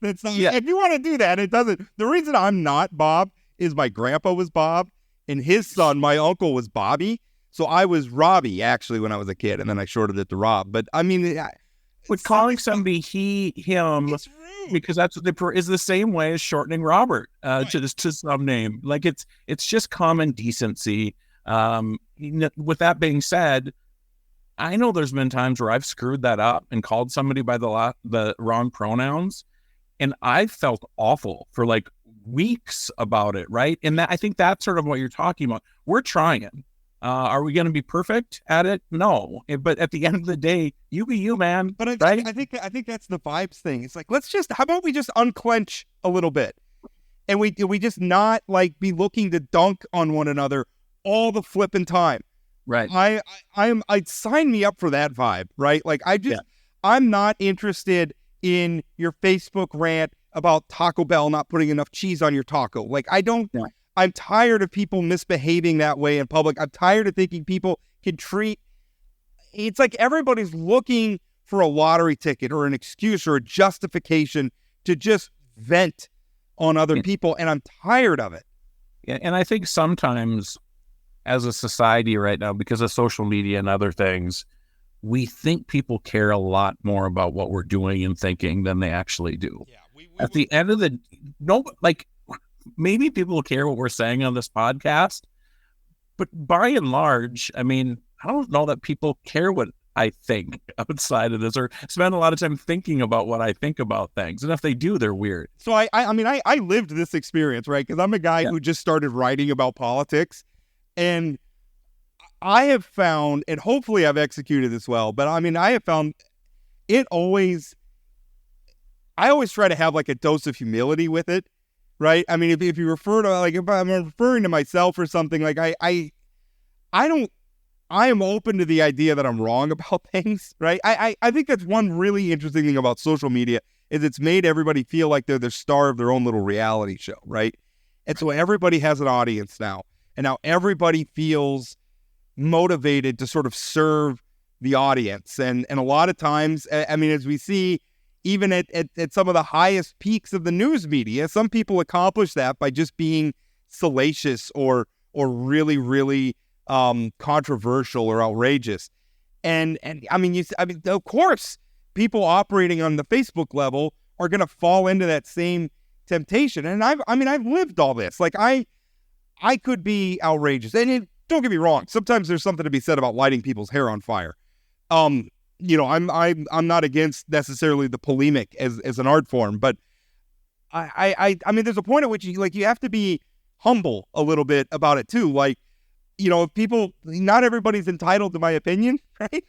that's not. If you want to do that, it doesn't. The reason I'm not Bob is my grandpa was Bob, and his son, my uncle, was Bobby. So I was Robbie actually when I was a kid, and then I shortened it to Rob. But I mean, with calling somebody he, him, because that's is the same way as shortening Robert to some name. Like it's just common decency. With that being said, I know there's been times where I've screwed that up and called somebody by the wrong pronouns, and I felt awful for like weeks about it, right? And I think that's sort of what you're talking about. We're trying. Are we going to be perfect at it? No. But at the end of the day, you be you, man. But I think that's the vibes thing. It's like, how about we just unclench a little bit, and we just not like be looking to dunk on one another all the flipping time. Right. I'd sign me up for that vibe, right? Like I'm not interested in your Facebook rant about Taco Bell not putting enough cheese on your taco. Like I'm tired of people misbehaving that way in public. I'm tired of thinking people can it's like everybody's looking for a lottery ticket or an excuse or a justification to just vent on other people. And I'm tired of it. Yeah. And I think sometimes as a society right now, because of social media and other things, we think people care a lot more about what we're doing and thinking than they actually do. Yeah, at the end of maybe people care what we're saying on this podcast, but by and large, I mean, I don't know that people care what I think outside of this or spend a lot of time thinking about what I think about things. And if they do, they're weird. So I lived this experience, right? Because I'm a guy who just started writing about politics. And I have found, and hopefully I've executed this well, but I mean, I have found I always try to have like a dose of humility with it, right? I mean, if you refer to, like, if I'm referring to myself or something, like I am open to the idea that I'm wrong about things, right? I think that's one really interesting thing about social media is it's made everybody feel like they're the star of their own little reality show, right? And so everybody has an audience now. And now everybody feels motivated to sort of serve the audience. And a lot of times, I mean, as we see, even at some of the highest peaks of the news media, some people accomplish that by just being salacious or really, really controversial or outrageous. And I mean, of course, people operating on the Facebook level are going to fall into that same temptation. And I've lived all this. Like I could be outrageous. And don't get me wrong. Sometimes there's something to be said about lighting people's hair on fire. I'm not against necessarily the polemic as an art form, but I mean, there's a point at which you have to be humble a little bit about it too. Like, not everybody's entitled to my opinion, right?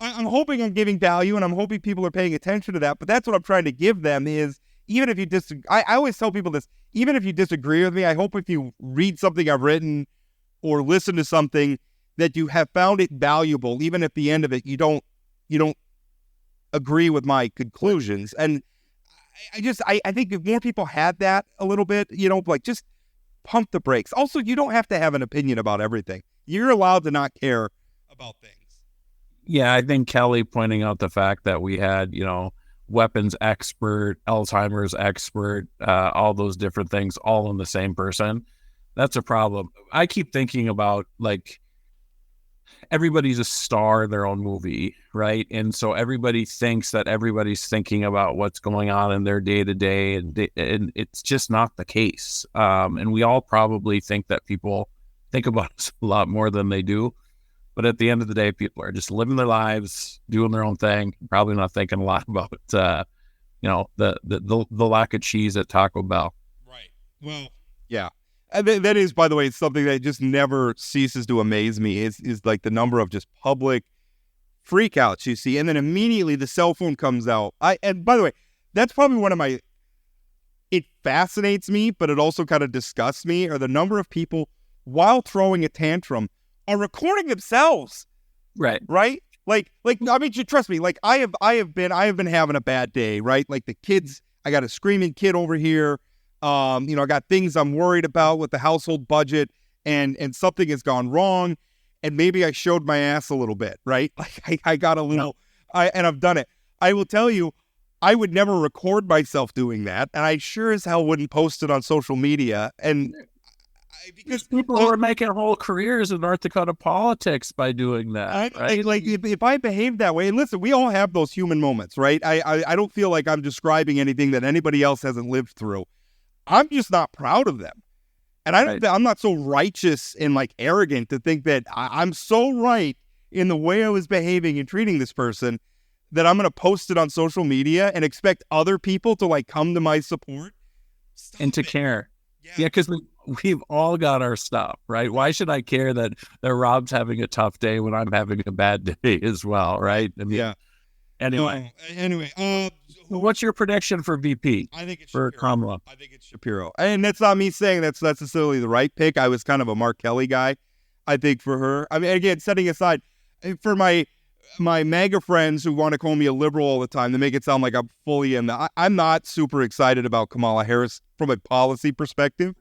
I'm hoping I'm giving value, and I'm hoping people are paying attention to that. But that's what I'm trying to give them is, even if you disagree, I always tell people this, even if you disagree with me, I hope if you read something I've written or listen to something that you have found it valuable, even at the end of it, you don't agree with my conclusions. And I think if more people had that a little bit, like just pump the brakes. Also, you don't have to have an opinion about everything. You're allowed to not care about things. Yeah, I think Kelly pointing out the fact that we had, weapons expert, Alzheimer's expert, all those different things all in the same person. That's a problem. I keep thinking about, like, everybody's a star in their own movie, right? And so everybody thinks that everybody's thinking about what's going on in their day-to-day, and it's just not the case. And we all probably think that people think about us a lot more than they do. But at the end of the day, people are just living their lives, doing their own thing, probably not thinking a lot about, the lack of cheese at Taco Bell. Right. Well, yeah. And that is, by the way, something that just never ceases to amaze me is like the number of just public freakouts you see. And then immediately the cell phone comes out. And by the way, that's probably it fascinates me, but it also kind of disgusts me, are the number of people while throwing a tantrum are recording themselves. Right. Right? Like, I mean, trust me, like I have been having a bad day, right? Like the kids, I got a screaming kid over here. I got things I'm worried about with the household budget, and something has gone wrong, and maybe I showed my ass a little bit, right? Like I got a little, and I've done it. I will tell you, I would never record myself doing that, and I sure as hell wouldn't post it on social media. And because people are making whole careers in North Dakota politics by doing that, right? Like if I behave that way, and listen, we all have those human moments, right? I don't feel like I'm describing anything that anybody else hasn't lived through. I'm just not proud of them. And I'm not so righteous and like arrogant to think that I'm so right in the way I was behaving and treating this person that I'm going to post it on social media and expect other people to like come to my support. And to care. Yeah, because we've all got our stuff, right? Why should I care that Rob's having a tough day when I'm having a bad day as well, right? I mean, yeah. Anyway, what's your prediction for VP? I think it's for Shapiro. Kamala. I think it's Shapiro, and that's not me saying that's necessarily the right pick. I was kind of a Mark Kelly guy, I think, for her. I mean, again, setting aside for my MAGA friends who want to call me a liberal all the time, they make it sound like I'm fully in the. I'm not super excited about Kamala Harris from a policy perspective.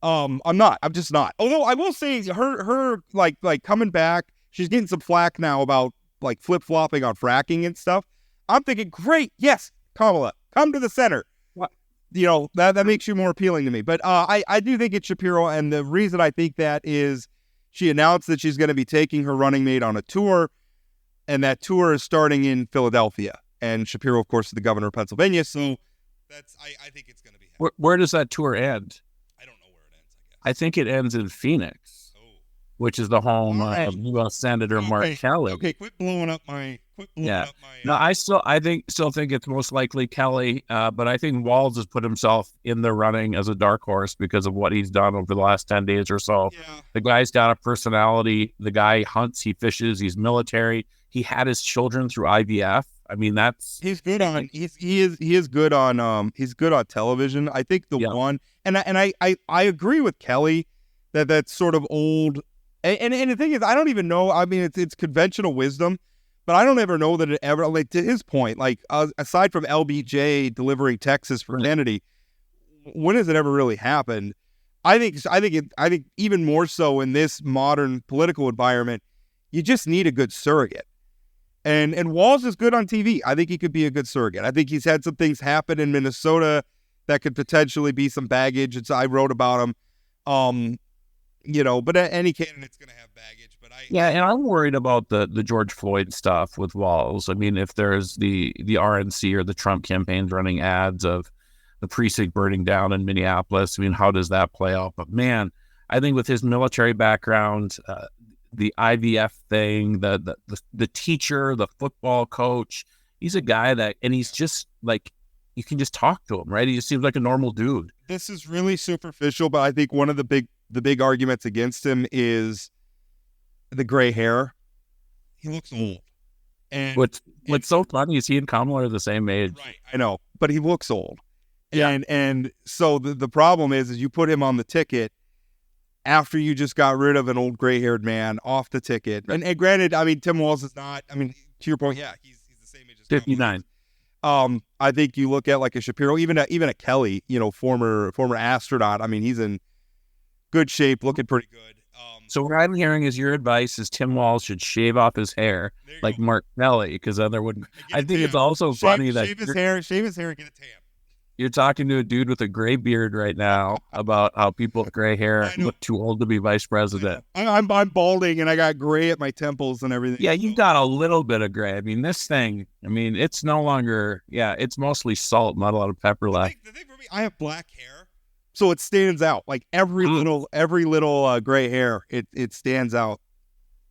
I'm not. I'm just not. Although I will say her like coming back, she's getting some flack now about like flip-flopping on fracking and stuff. I'm thinking, great, yes, Kamala, come to the center. What? That makes you more appealing to me. But I do think it's Shapiro, and the reason I think that is she announced that she's going to be taking her running mate on a tour, and that tour is starting in Philadelphia. And Shapiro, of course, is the governor of Pennsylvania, so I think it's going to be happening. Where does that tour end? I don't know where it ends, I guess. I think it ends in Phoenix. Which is the home of U.S. Senator Mark Kelly. Okay, quit blowing up my. No, I still think it's most likely Kelly, but I think Walz has put himself in the running as a dark horse because of what he's done over the last 10 days or so. Yeah. The guy's got a personality. The guy hunts, he fishes, he's military. He had his children through IVF. I mean, he's good on he's good on television. I think the one, and I agree with Kelly that's sort of old. And the thing is, I don't even know. I mean, it's conventional wisdom, but I don't ever know that it ever, like to his point, like aside from LBJ delivering Texas for Kennedy, when has it ever really happened? I think even more so in this modern political environment, you just need a good surrogate. And Walz is good on TV. I think he could be a good surrogate. I think he's had some things happen in Minnesota that could potentially be some baggage. I wrote about him. But any candidate's going to have baggage. But and I'm worried about the George Floyd stuff with Walz. I mean, if there's the RNC or the Trump campaigns running ads of the precinct burning down in Minneapolis, I mean, how does that play out? But man, I think with his military background, the IVF thing, the teacher, the football coach, he's a guy and he's just like, you can just talk to him, right? He just seems like a normal dude. This is really superficial, but I think one of the big arguments against him is the gray hair. He looks old. And what's so funny is he and Kamala are the same age. Right, I know, but he looks old. Yeah. And so the problem is you put him on the ticket after you just got rid of an old gray-haired man off the ticket. And granted, I mean, Tim Walz is not, I mean, to your point, yeah, he's the same age as 59. I think you look at like a Shapiro, even a Kelly, former astronaut. I mean, he's in good shape, looking pretty good. So what I'm hearing is your advice is Tim Walz should shave off his hair like Mark Kelly, because then there wouldn't. I think it's also funny that shave his hair, and get a tan. You're talking to a dude with a gray beard right now about how people with gray hair look too old to be vice president. I'm balding and I got gray at my temples and everything. Yeah, you've got a little bit of gray. I mean, this thing, it's no longer, it's mostly salt, not a lot of pepper left. The thing for me, I have black hair, so it stands out. Like every little gray hair, it stands out.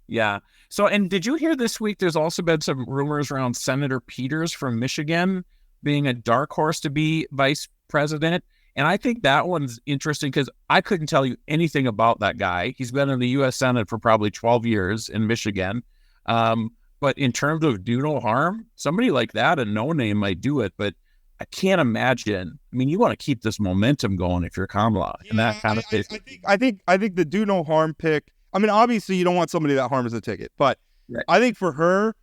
Yeah. So, and did you hear this week, there's also been some rumors around Senator Peters from Michigan being a dark horse to be vice president. And I think that one's interesting because I couldn't tell you anything about that guy. He's been in the U.S. Senate for probably 12 years in Michigan. But in terms of do no harm, somebody like that, a no-name might do it. But I can't imagine. I mean, you want to keep this momentum going if you're Kamala and that kind of thing. I think the do no harm pick, I mean, obviously you don't want somebody that harms the ticket. But right. I think for her,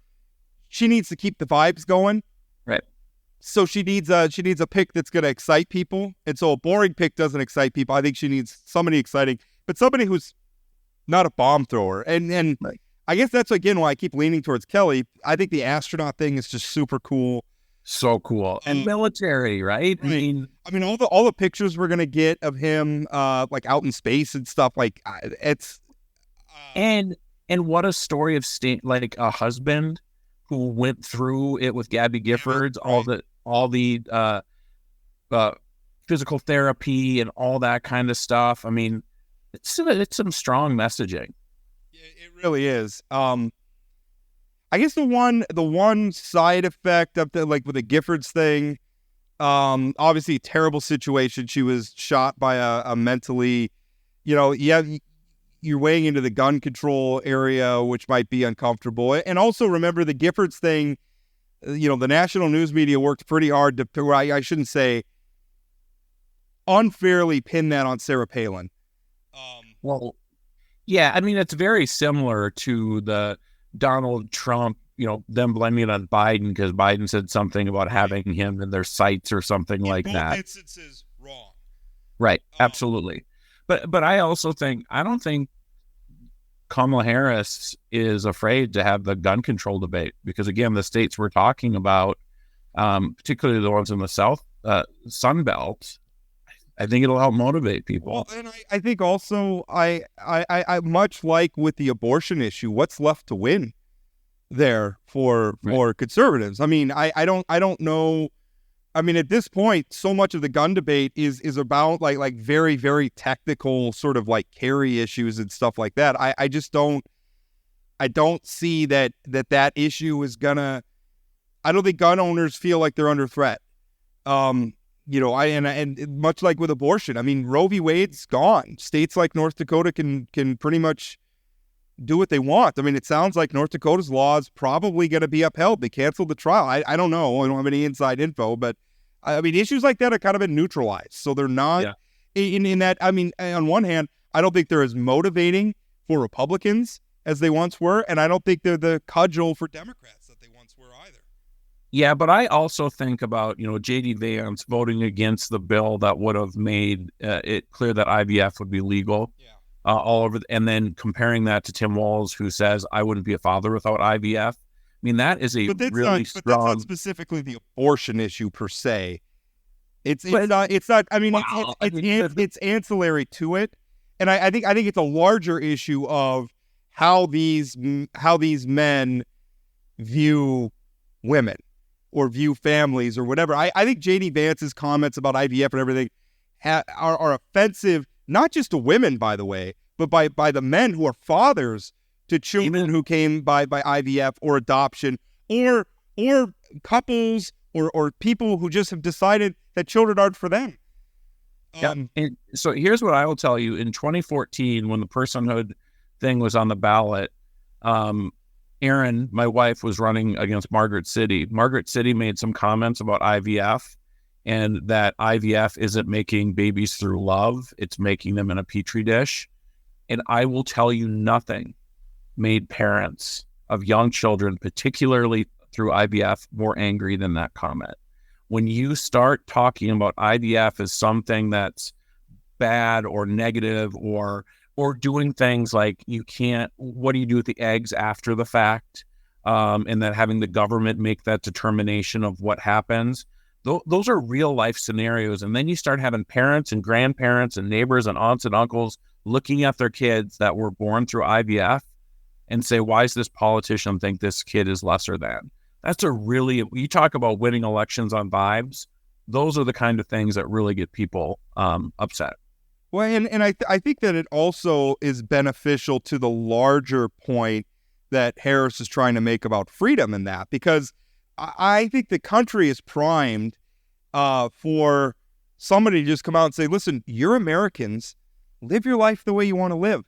she needs to keep the vibes going. Right. So she needs a pick that's going to excite people. And so a boring pick doesn't excite people. I think she needs somebody exciting, but somebody who's not a bomb thrower. And right. I guess that's, again, why I keep leaning towards Kelly. I think the astronaut thing is just super cool. So cool. And military, right? I mean, all the pictures we're going to get of him like out in space and stuff, like it's. And what a story of like a husband who went through it with Gabby Giffords, right. all the physical therapy and all that kind of stuff. I mean, it's some strong messaging. It really is. I guess the one side effect of with the Giffords thing, obviously terrible situation. She was shot by a mentally, you're weighing into the gun control area, which might be uncomfortable. And also remember the Giffords thing, the national news media worked pretty hard to, I shouldn't say unfairly pin that on Sarah Palin. Well, yeah, I mean, it's very similar to the Donald Trump, them blaming it on Biden because Biden said something about having him in their sights or something like that. In both instances, wrong. Right, absolutely. But I also think, I don't think Kamala Harris is afraid to have the gun control debate because, again, the states we're talking about, particularly the ones in the South, Sun Belt, I think it'll help motivate people. Well, and I think also, I much like with the abortion issue, what's left to win there for conservatives? I mean, I don't know. I mean, at this point, so much of the gun debate is about like very, very technical sort of like carry issues and stuff like that. I just don't see that issue is gonna. I don't think gun owners feel like they're under threat. And much like with abortion, I mean, Roe v. Wade's gone. States like North Dakota can pretty much do what they want. I mean, it sounds like North Dakota's law is probably going to be upheld. They canceled the trial. I don't know. I don't have any inside info, but I mean, issues like that have kind of been neutralized. So they're not in that. I mean, on one hand, I don't think they're as motivating for Republicans as they once were. And I don't think they're the cudgel for Democrats that they once were either. Yeah, but I also think about, J.D. Vance voting against the bill that would have made it clear that IVF would be legal. Yeah. All over, and then comparing that to Tim Walz, who says, I wouldn't be a father without IVF. I mean, that is a really strong... But that's not specifically the abortion issue per se. It's not. I mean, wow. It's ancillary to it. And I think it's a larger issue of how these men view women or view families or whatever. I think J.D. Vance's comments about IVF and everything are offensive, not just to women, by the way, but by the men who are fathers to children who came by IVF or adoption, or couples or people who just have decided that children aren't for them. And so here's what I will tell you. In 2014, when the personhood thing was on the ballot, Erin, my wife, was running against Margaret City. Margaret City made some comments about IVF, and that IVF isn't making babies through love, it's making them in a petri dish. And I will tell you, nothing made parents of young children, particularly through IVF, more angry than that comment. When you start talking about IVF as something that's bad or negative, or doing things like what do you do with the eggs after the fact, and then having the government make that determination of what happens, those are real life scenarios. And then you start having parents and grandparents and neighbors and aunts and uncles looking at their kids that were born through IVF and say, why does this politician think this kid is lesser than? That's you talk about winning elections on vibes. Those are the kind of things that really get people upset. Well, and I think that it also is beneficial to the larger point that Harris is trying to make about freedom in that, because I think the country is primed for somebody to just come out and say, listen, you're Americans, live your life the way you want to live.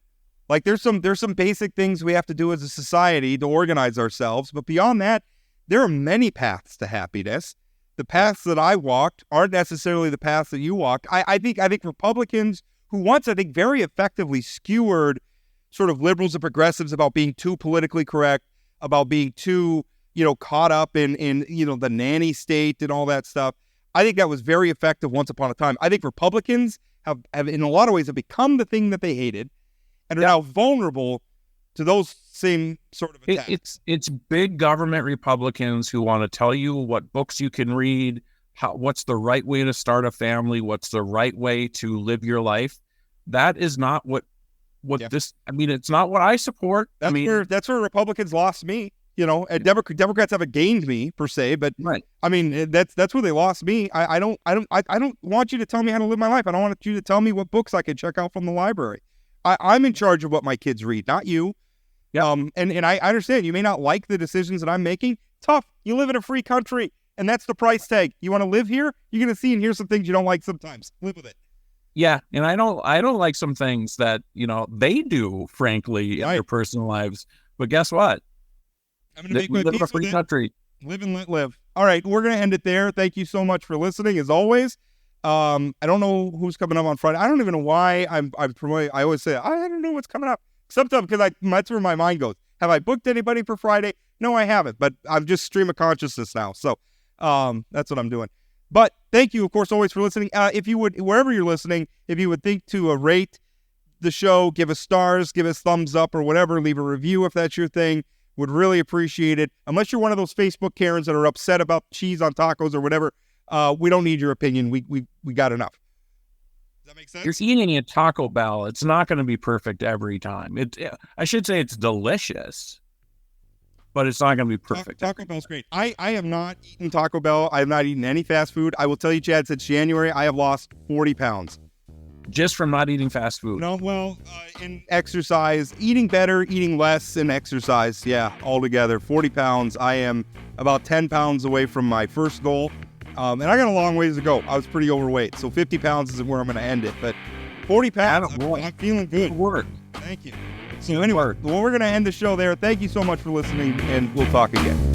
Like there's some basic things we have to do as a society to organize ourselves. But beyond that, there are many paths to happiness. The paths that I walked aren't necessarily the paths that you walked. I think Republicans who once, I think, very effectively skewered sort of liberals and progressives about being too politically correct, about being too, caught up in the nanny state and all that stuff. I think that was very effective once upon a time. I think Republicans have in a lot of ways have become the thing that they hated and are now vulnerable to those same sort of attacks. It's big government Republicans who want to tell you what books you can read, what's the right way to start a family, what's the right way to live your life. That is not what this. I mean, it's not what I support. That's where Republicans lost me. And Democrats haven't gained me per se, but right. I mean, that's where they lost me. I don't want you to tell me how to live my life. I don't want you to tell me what books I can check out from the library. I'm in charge of what my kids read, not you. Yeah. And I understand you may not like the decisions that I'm making. Tough. You live in a free country, and that's the price tag. You want to live here? You're going to see and hear some things you don't like sometimes. Live with it. Yeah, and I don't like some things that they do, frankly, in their personal lives. But guess what? I'm going to make my live peace in a free country. Live and let live. All right, we're going to end it there. Thank you so much for listening, as always. I don't know who's coming up on Friday. I don't even know why I'm promoting. I always say, I don't know what's coming up. Sometimes because that's where my mind goes. Have I booked anybody for Friday? No, I haven't. But I'm just stream of consciousness now. So that's what I'm doing. But thank you, of course, always for listening. If you would, wherever you're listening, if you would think to rate the show, give us stars, give us thumbs up or whatever, leave a review if that's your thing. Would really appreciate it. Unless you're one of those Facebook Karens that are upset about cheese on tacos or whatever, we don't need your opinion. We got enough. Does that make sense? You're eating at Taco Bell. It's not going to be perfect every time. I should say it's delicious, but it's not going to be perfect. Taco Bell's great. I have not eaten Taco Bell. I have not eaten any fast food. I will tell you, Chad, since January, I have lost 40 pounds. Just from not eating fast food? No, well, in exercise, eating better, eating less, and exercise, yeah, all together, 40 pounds. I am about 10 pounds away from my first goal, and I got a long ways to go. I was pretty overweight, so 50 pounds is where I'm going to end it, but 40 pounds, I'm feeling good. Good work. Thank you. So anyway, well, we're going to end the show there. Thank you so much for listening, and we'll talk again.